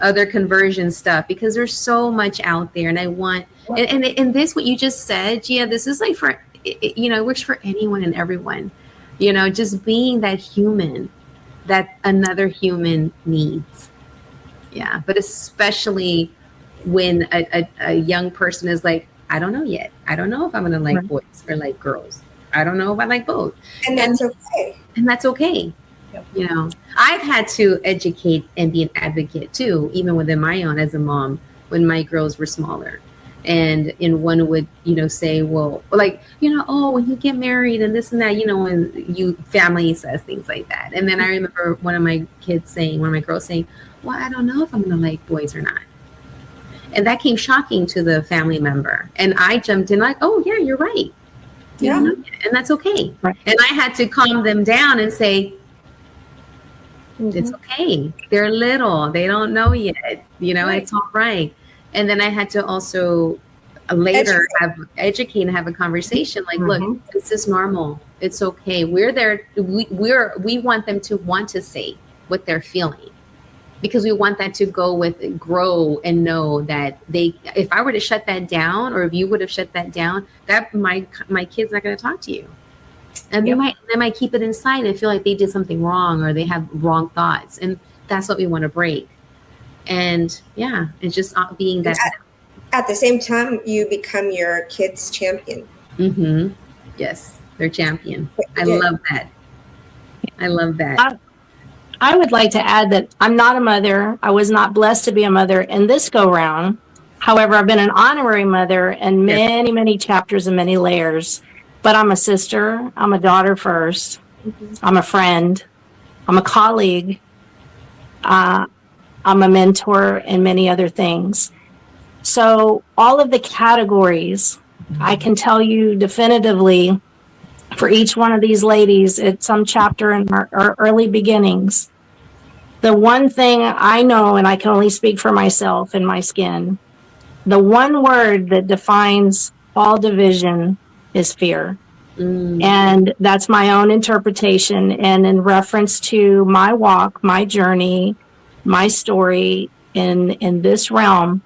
other conversion stuff, because there's so much out there. And I want, and this, what you just said, Gia, this is like for, you know, it works for anyone and everyone, you know, just being that human that another human needs. Yeah. But especially when a young person is like, I don't know yet. I don't know if I'm going to like boys or like girls. I don't know if I like both. And that's okay. And that's okay. You know, I've had to educate and be an advocate too, even within my own as a mom, when my girls were smaller. And one would, say, well, like, oh, when you get married and this and that, when you family says things like that. And then I remember one of my girls saying, well, I don't know if I'm going to like boys or not. And that came shocking to the family member. And I jumped in like, oh yeah, you're right. Yeah. And that's okay. Right. And I had to calm them down and say, it's okay. They're little. They don't know yet. Right. It's all right. And then I had to also later educate and have a conversation like, look, this is normal. It's okay. We're there. We want them to want to say what they're feeling, because we want that to grow and know that if I were to shut that down, or if you would have shut that down, that my kid's not going to talk to you. And they might keep it inside and feel like they did something wrong, or they have wrong thoughts. And that's what we want to break. And it's just being that. At the same time, you become your kid's champion. Mm-hmm. Yes, they're champion. I love that. I would like to add that I'm not a mother. I was not blessed to be a mother in this go round. However, I've been an honorary mother in many, many chapters and many layers. But I'm a sister. I'm a daughter first. I'm a friend. I'm a colleague. I'm a mentor, and many other things. So all of the categories, I can tell you definitively, for each one of these ladies at some chapter in our early beginnings, the one thing I know, and I can only speak for myself and my skin, the one word that defines all division is fear. And that's my own interpretation. And in reference to my walk, my journey, my story in this realm,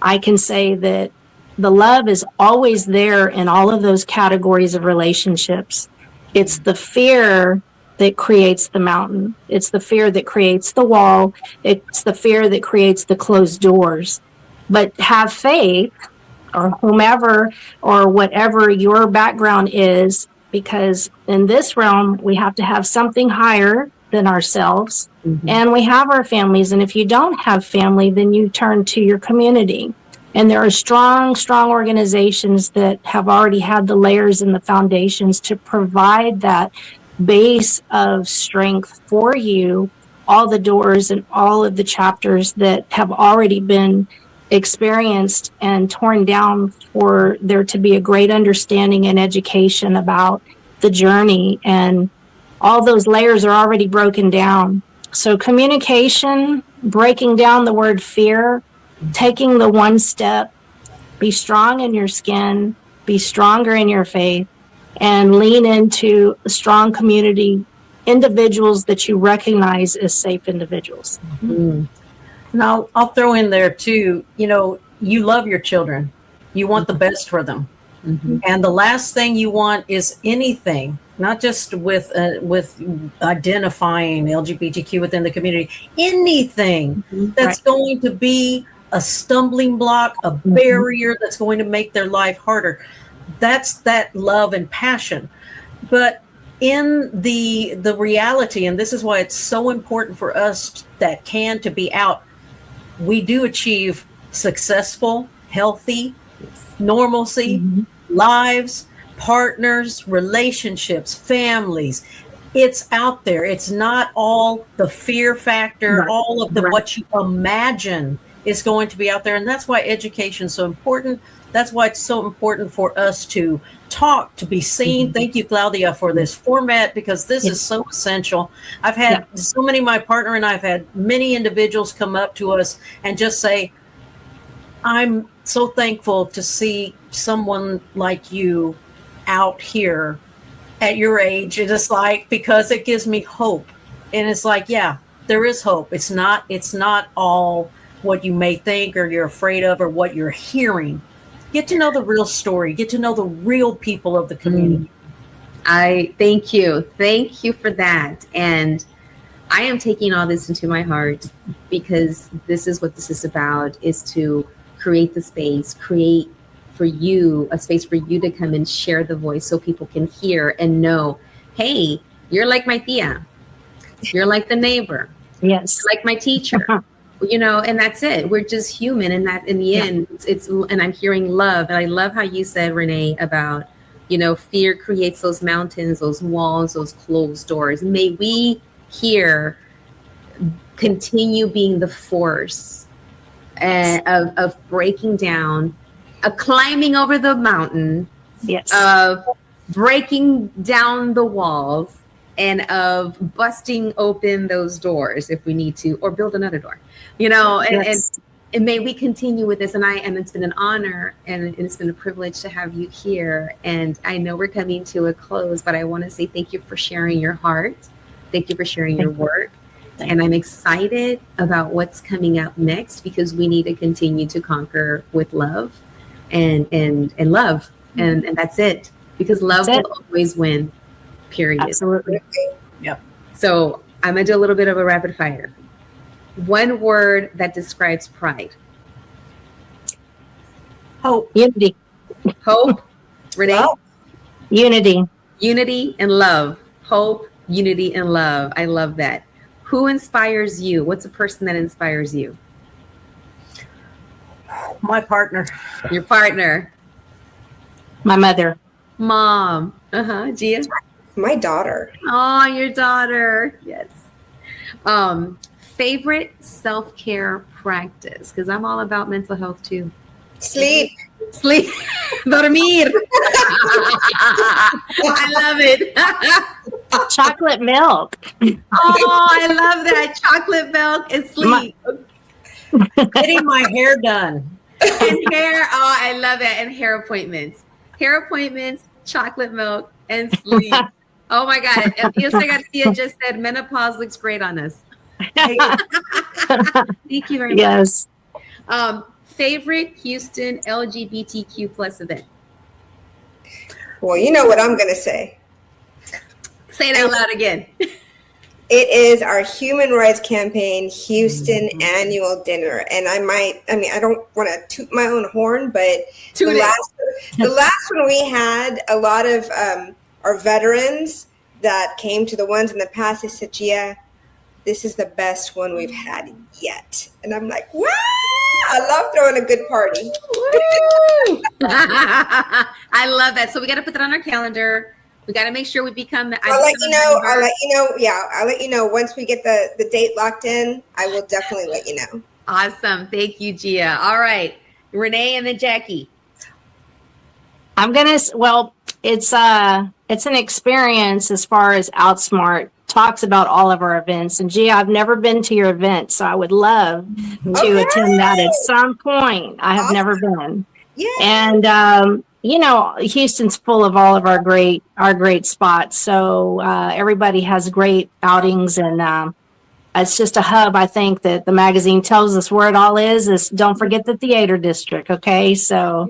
I can say that the love is always there in all of those categories of relationships. It's the fear that creates the mountain. It's the fear that creates the wall. It's the fear that creates the closed doors. But have faith, or whomever or whatever your background is, because in this realm, we have to have something higher than ourselves. And we have our families. And if you don't have family, then you turn to your community. And there are strong, strong organizations that have already had the layers and the foundations to provide that base of strength for you, all the doors and all of the chapters that have already been experienced and torn down for there to be a great understanding and education about the journey. And all those layers are already broken down. So communication, breaking down the word fear, taking the one step, be strong in your skin, be stronger in your faith, and lean into a strong community, individuals that you recognize as safe individuals. Now, I'll throw in there too, you love your children. You want the best for them. And the last thing you want is anything, not just with identifying LGBTQ within the community, anything that's going to be a stumbling block, a barrier that's going to make their life harder. That's that love and passion. But in the reality, and this is why it's so important for us that can to be out, we do achieve successful, healthy, normalcy, lives, partners, relationships, families. It's out there. It's not all the fear factor, all of the what you imagine is going to be out there. And that's why education is so important. That's why it's so important for us to talk, to be seen. Thank you, Claudia, for this format, because this is so essential. I've had so many, my partner and I've had many individuals come up to us and just say, I'm so thankful to see someone like you out here at your age. It is like, because it gives me hope. And it's like, yeah, there is hope. It's not all what you may think or you're afraid of or what you're hearing. Get to know the real story. Get to know the real people of the community. I thank you. Thank you for that. And I am taking all this into my heart, because this is what this is about, is to create the space, create for you a space for you to come and share the voice so people can hear and know, hey, you're like my tia. You're like the neighbor. Yes. You're like my teacher. And that's it. We're just human, and that in the end, it's and I'm hearing love, and I love how you said, Renee, about fear creates those mountains, those walls, those closed doors. May we here continue being the force of breaking down, of climbing over the mountain, of breaking down the walls, and of busting open those doors if we need to, or build another door, and may we continue with this. And it's been an honor and it's been a privilege to have you here. And I know we're coming to a close, but I want to say thank you for sharing your heart. Thank you for sharing your work. And I'm excited about what's coming up next, because we need to continue to conquer with love and love. And that's it, because love will always win, period. Absolutely. Yep. So I'm going to do a little bit of a rapid fire. One word that describes pride. Hope. Unity. Hope. Renee? Wow. Unity. Unity and love. Hope, unity, and love. I love that. Who inspires you? What's a person that inspires you? My partner. Your partner. My mother. Mom. Gia? My daughter. Oh, your daughter. Yes. Favorite self-care practice? Because I'm all about mental health too. Sleep. Dormir. I love it. Chocolate milk. Oh, I love that. Chocolate milk and sleep. Getting my hair done. And hair. Oh, I love that. And hair appointments. Hair appointments, chocolate milk, and sleep. Oh my God. Ilse Garcia just said menopause looks great on us. Thank you very much. Yes. Favorite Houston LGBTQ plus event? Well, you know what I'm going to say. Say it out loud again. It is our Human Rights Campaign Houston annual dinner. And I don't want to toot my own horn, but the last one we had, a lot of our veterans that came to the ones in the past, they said, Gia, this is the best one we've had yet. And I'm like, wow, I love throwing a good party. I love that. So we got to put that on our calendar. We got to make sure we become. I'll let you know. Yeah, I'll let you know once we get the date locked in. I will definitely let you know. Awesome. Thank you, Gia. All right. Renee and then Jackie. It's an experience as far as Outsmart talks about all of our events. And Gia, I've never been to your event, so I would love to attend that at some point. I have never been. Yeah. And Houston's full of all of our great spots. So everybody has great outings, and it's just a hub. I think that the magazine tells us where it all is don't forget the theater district. Okay. So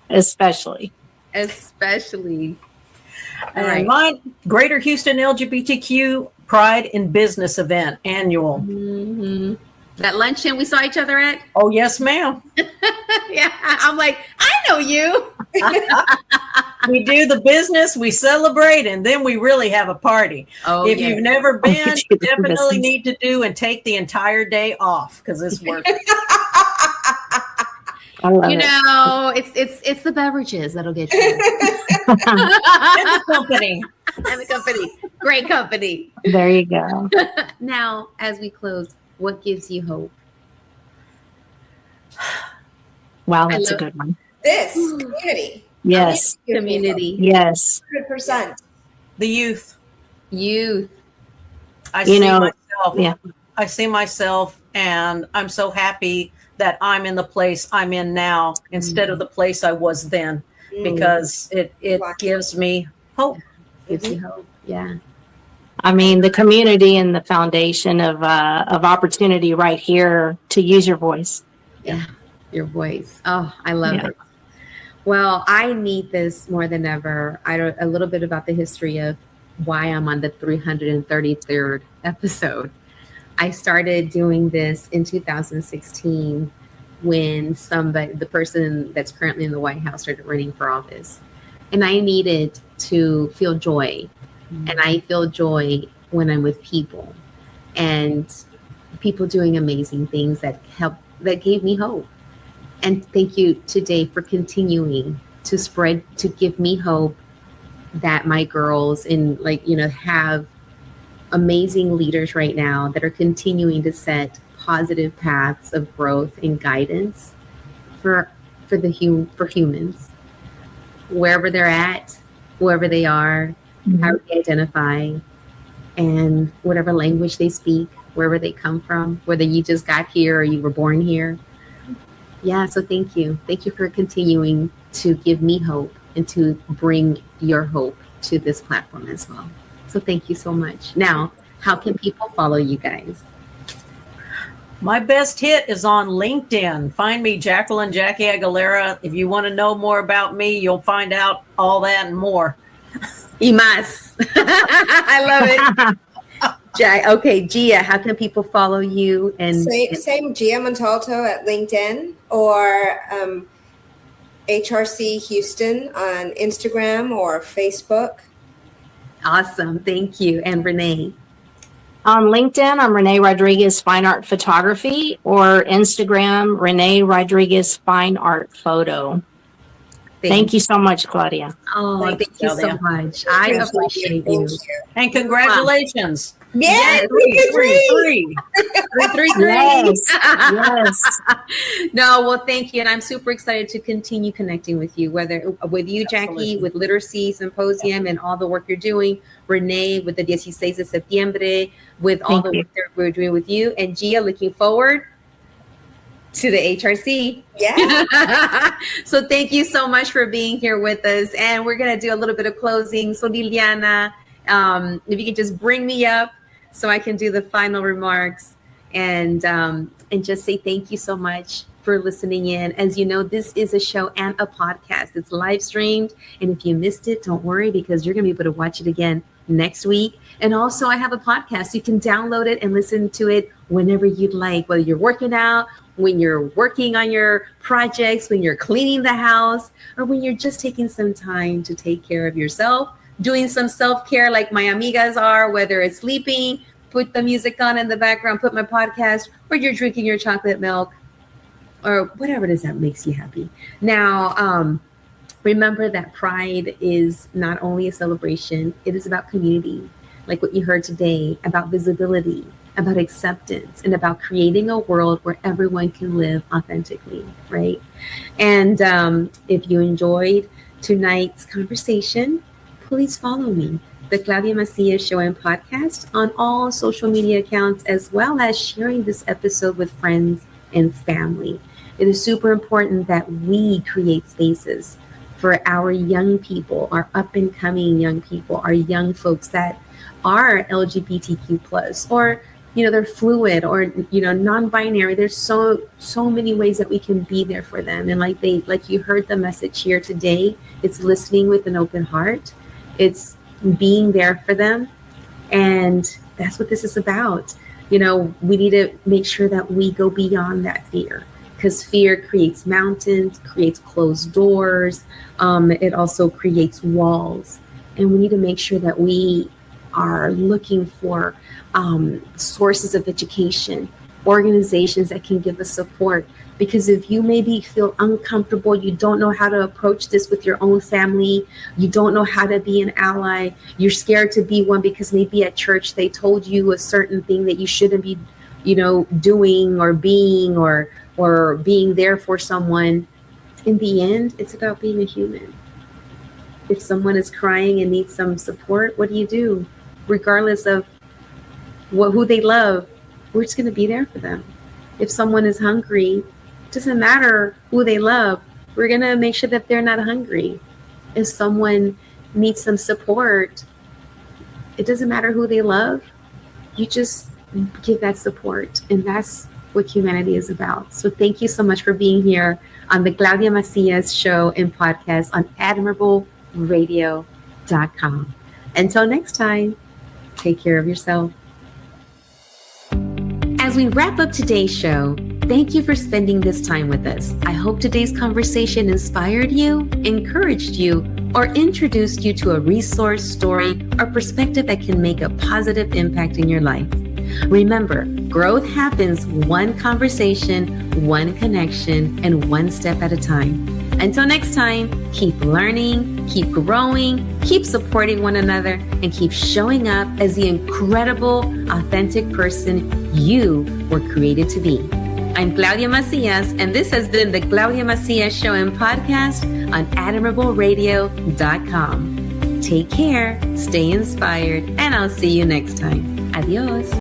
especially. And right. My Greater Houston LGBTQ Pride in Business event annual. Mm-hmm. That luncheon we saw each other at? Oh, yes, ma'am. Yeah. I'm like, I know you. We do the business, we celebrate, and then we really have a party. Oh, if you've never been, you definitely need to do and take the entire day off, because it's worth it. It's the beverages that'll get you. And the company. Great company. There you go. Now, as we close, what gives you hope? Wow, that's a good one. This community. Yes. Community. Yes. 100%. The youth. I see myself. Yeah. I see myself, and I'm so happy that I'm in the place I'm in now instead of the place I was then, because it gives me hope. Gives you hope. Yeah. I mean, the community and the foundation of opportunity right here to use your voice. Yeah. Your voice. Oh, I love it. Well, I need this more than ever. I know a little bit about the history of why I'm on the 333rd episode. I started doing this in 2016 when the person that's currently in the White House started running for office. And I needed to feel joy. And I feel joy when I'm with people. And people doing amazing things that gave me hope. And thank you today for continuing to give me hope that my girls have amazing leaders right now that are continuing to set positive paths of growth and guidance for humans, wherever they're at, whoever they are, how they identify, and whatever language they speak, wherever they come from, whether you just got here or you were born here. Yeah, so thank you. Thank you for continuing to give me hope and to bring your hope to this platform as well. So thank you so much. Now, how can people follow you guys? My best hit is on LinkedIn. Find me, Jacqueline Jackie Aguilera. If you want to know more about me, you'll find out all that and more. Y más. I love it. Okay, Gia, how can people follow you? And same Gia Montalto at LinkedIn, or HRC Houston on Instagram or Facebook. Awesome. Thank you. And Renee? On LinkedIn, I'm Renee Rodriguez Fine Art Photography, or Instagram, Renee Rodriguez Fine Art Photo. Thank you so much, Claudia. Oh, thank you so much. I appreciate you. And congratulations. Yes, three. Yes. No, well, thank you. And I'm super excited to continue connecting with you, whether with you, Jackie, Absolutely. with Literacy Symposium and all the work you're doing, Renee with the 16 de septiembre, with all the work that we're doing with you, and Gia, looking forward to the HRC. Yeah. So thank you so much for being here with us. And we're going to do a little bit of closing. So Liliana, if you could just bring me up so I can do the final remarks and just say thank you so much for listening in. As you know, this is a show and a podcast. It's live streamed. And if you missed it, don't worry, because you're going to be able to watch it again next week. And also I have a podcast. You can download it and listen to it whenever you'd like, whether you're working out, when you're working on your projects, when you're cleaning the house, or when you're just taking some time to take care of yourself, doing some self-care like my amigas are, whether it's sleeping, put the music on in the background, put my podcast, or you're drinking your chocolate milk, or whatever it is that makes you happy. Now, remember that Pride is not only a celebration, it is about community, like what you heard today, about visibility, about acceptance, and about creating a world where everyone can live authentically, right? And if you enjoyed tonight's conversation, please follow me, the Claudia Macias Show and Podcast, on all social media accounts, as well as sharing this episode with friends and family. It is super important that we create spaces for our young people, our up and coming young people, our young folks that are LGBTQ plus, or they're fluid, or non-binary. There's so many ways that we can be there for them. And like you heard the message here today, it's listening with an open heart. It's being there for them. And that's what this is about. We need to make sure that we go beyond that fear, because fear creates mountains, creates closed doors. It also creates walls. And we need to make sure that we are looking for sources of education, organizations that can give us support. Because if you maybe feel uncomfortable, you don't know how to approach this with your own family, you don't know how to be an ally, you're scared to be one because maybe at church they told you a certain thing that you shouldn't be, doing or being or being there for someone. In the end, it's about being a human. If someone is crying and needs some support, what do? Regardless of who they love, we're just going to be there for them. If someone is hungry, it doesn't matter who they love, we're going to make sure that they're not hungry. If someone needs some support, it doesn't matter who they love, you just give that support. And that's what humanity is about. So thank you so much for being here on the Claudia Macias Show and Podcast on admirableradio.com. Until next time, take care of yourself. As we wrap up today's show, thank you for spending this time with us. I hope today's conversation inspired you, encouraged you, or introduced you to a resource, story, or perspective that can make a positive impact in your life. Remember, growth happens one conversation, one connection, and one step at a time. Until next time, keep learning, keep growing, keep supporting one another, and keep showing up as the incredible, authentic person you were created to be. I'm Claudia Macias, and this has been the Claudia Macias Show and Podcast on AdmirableRadio.com. Take care, stay inspired, and I'll see you next time. Adios.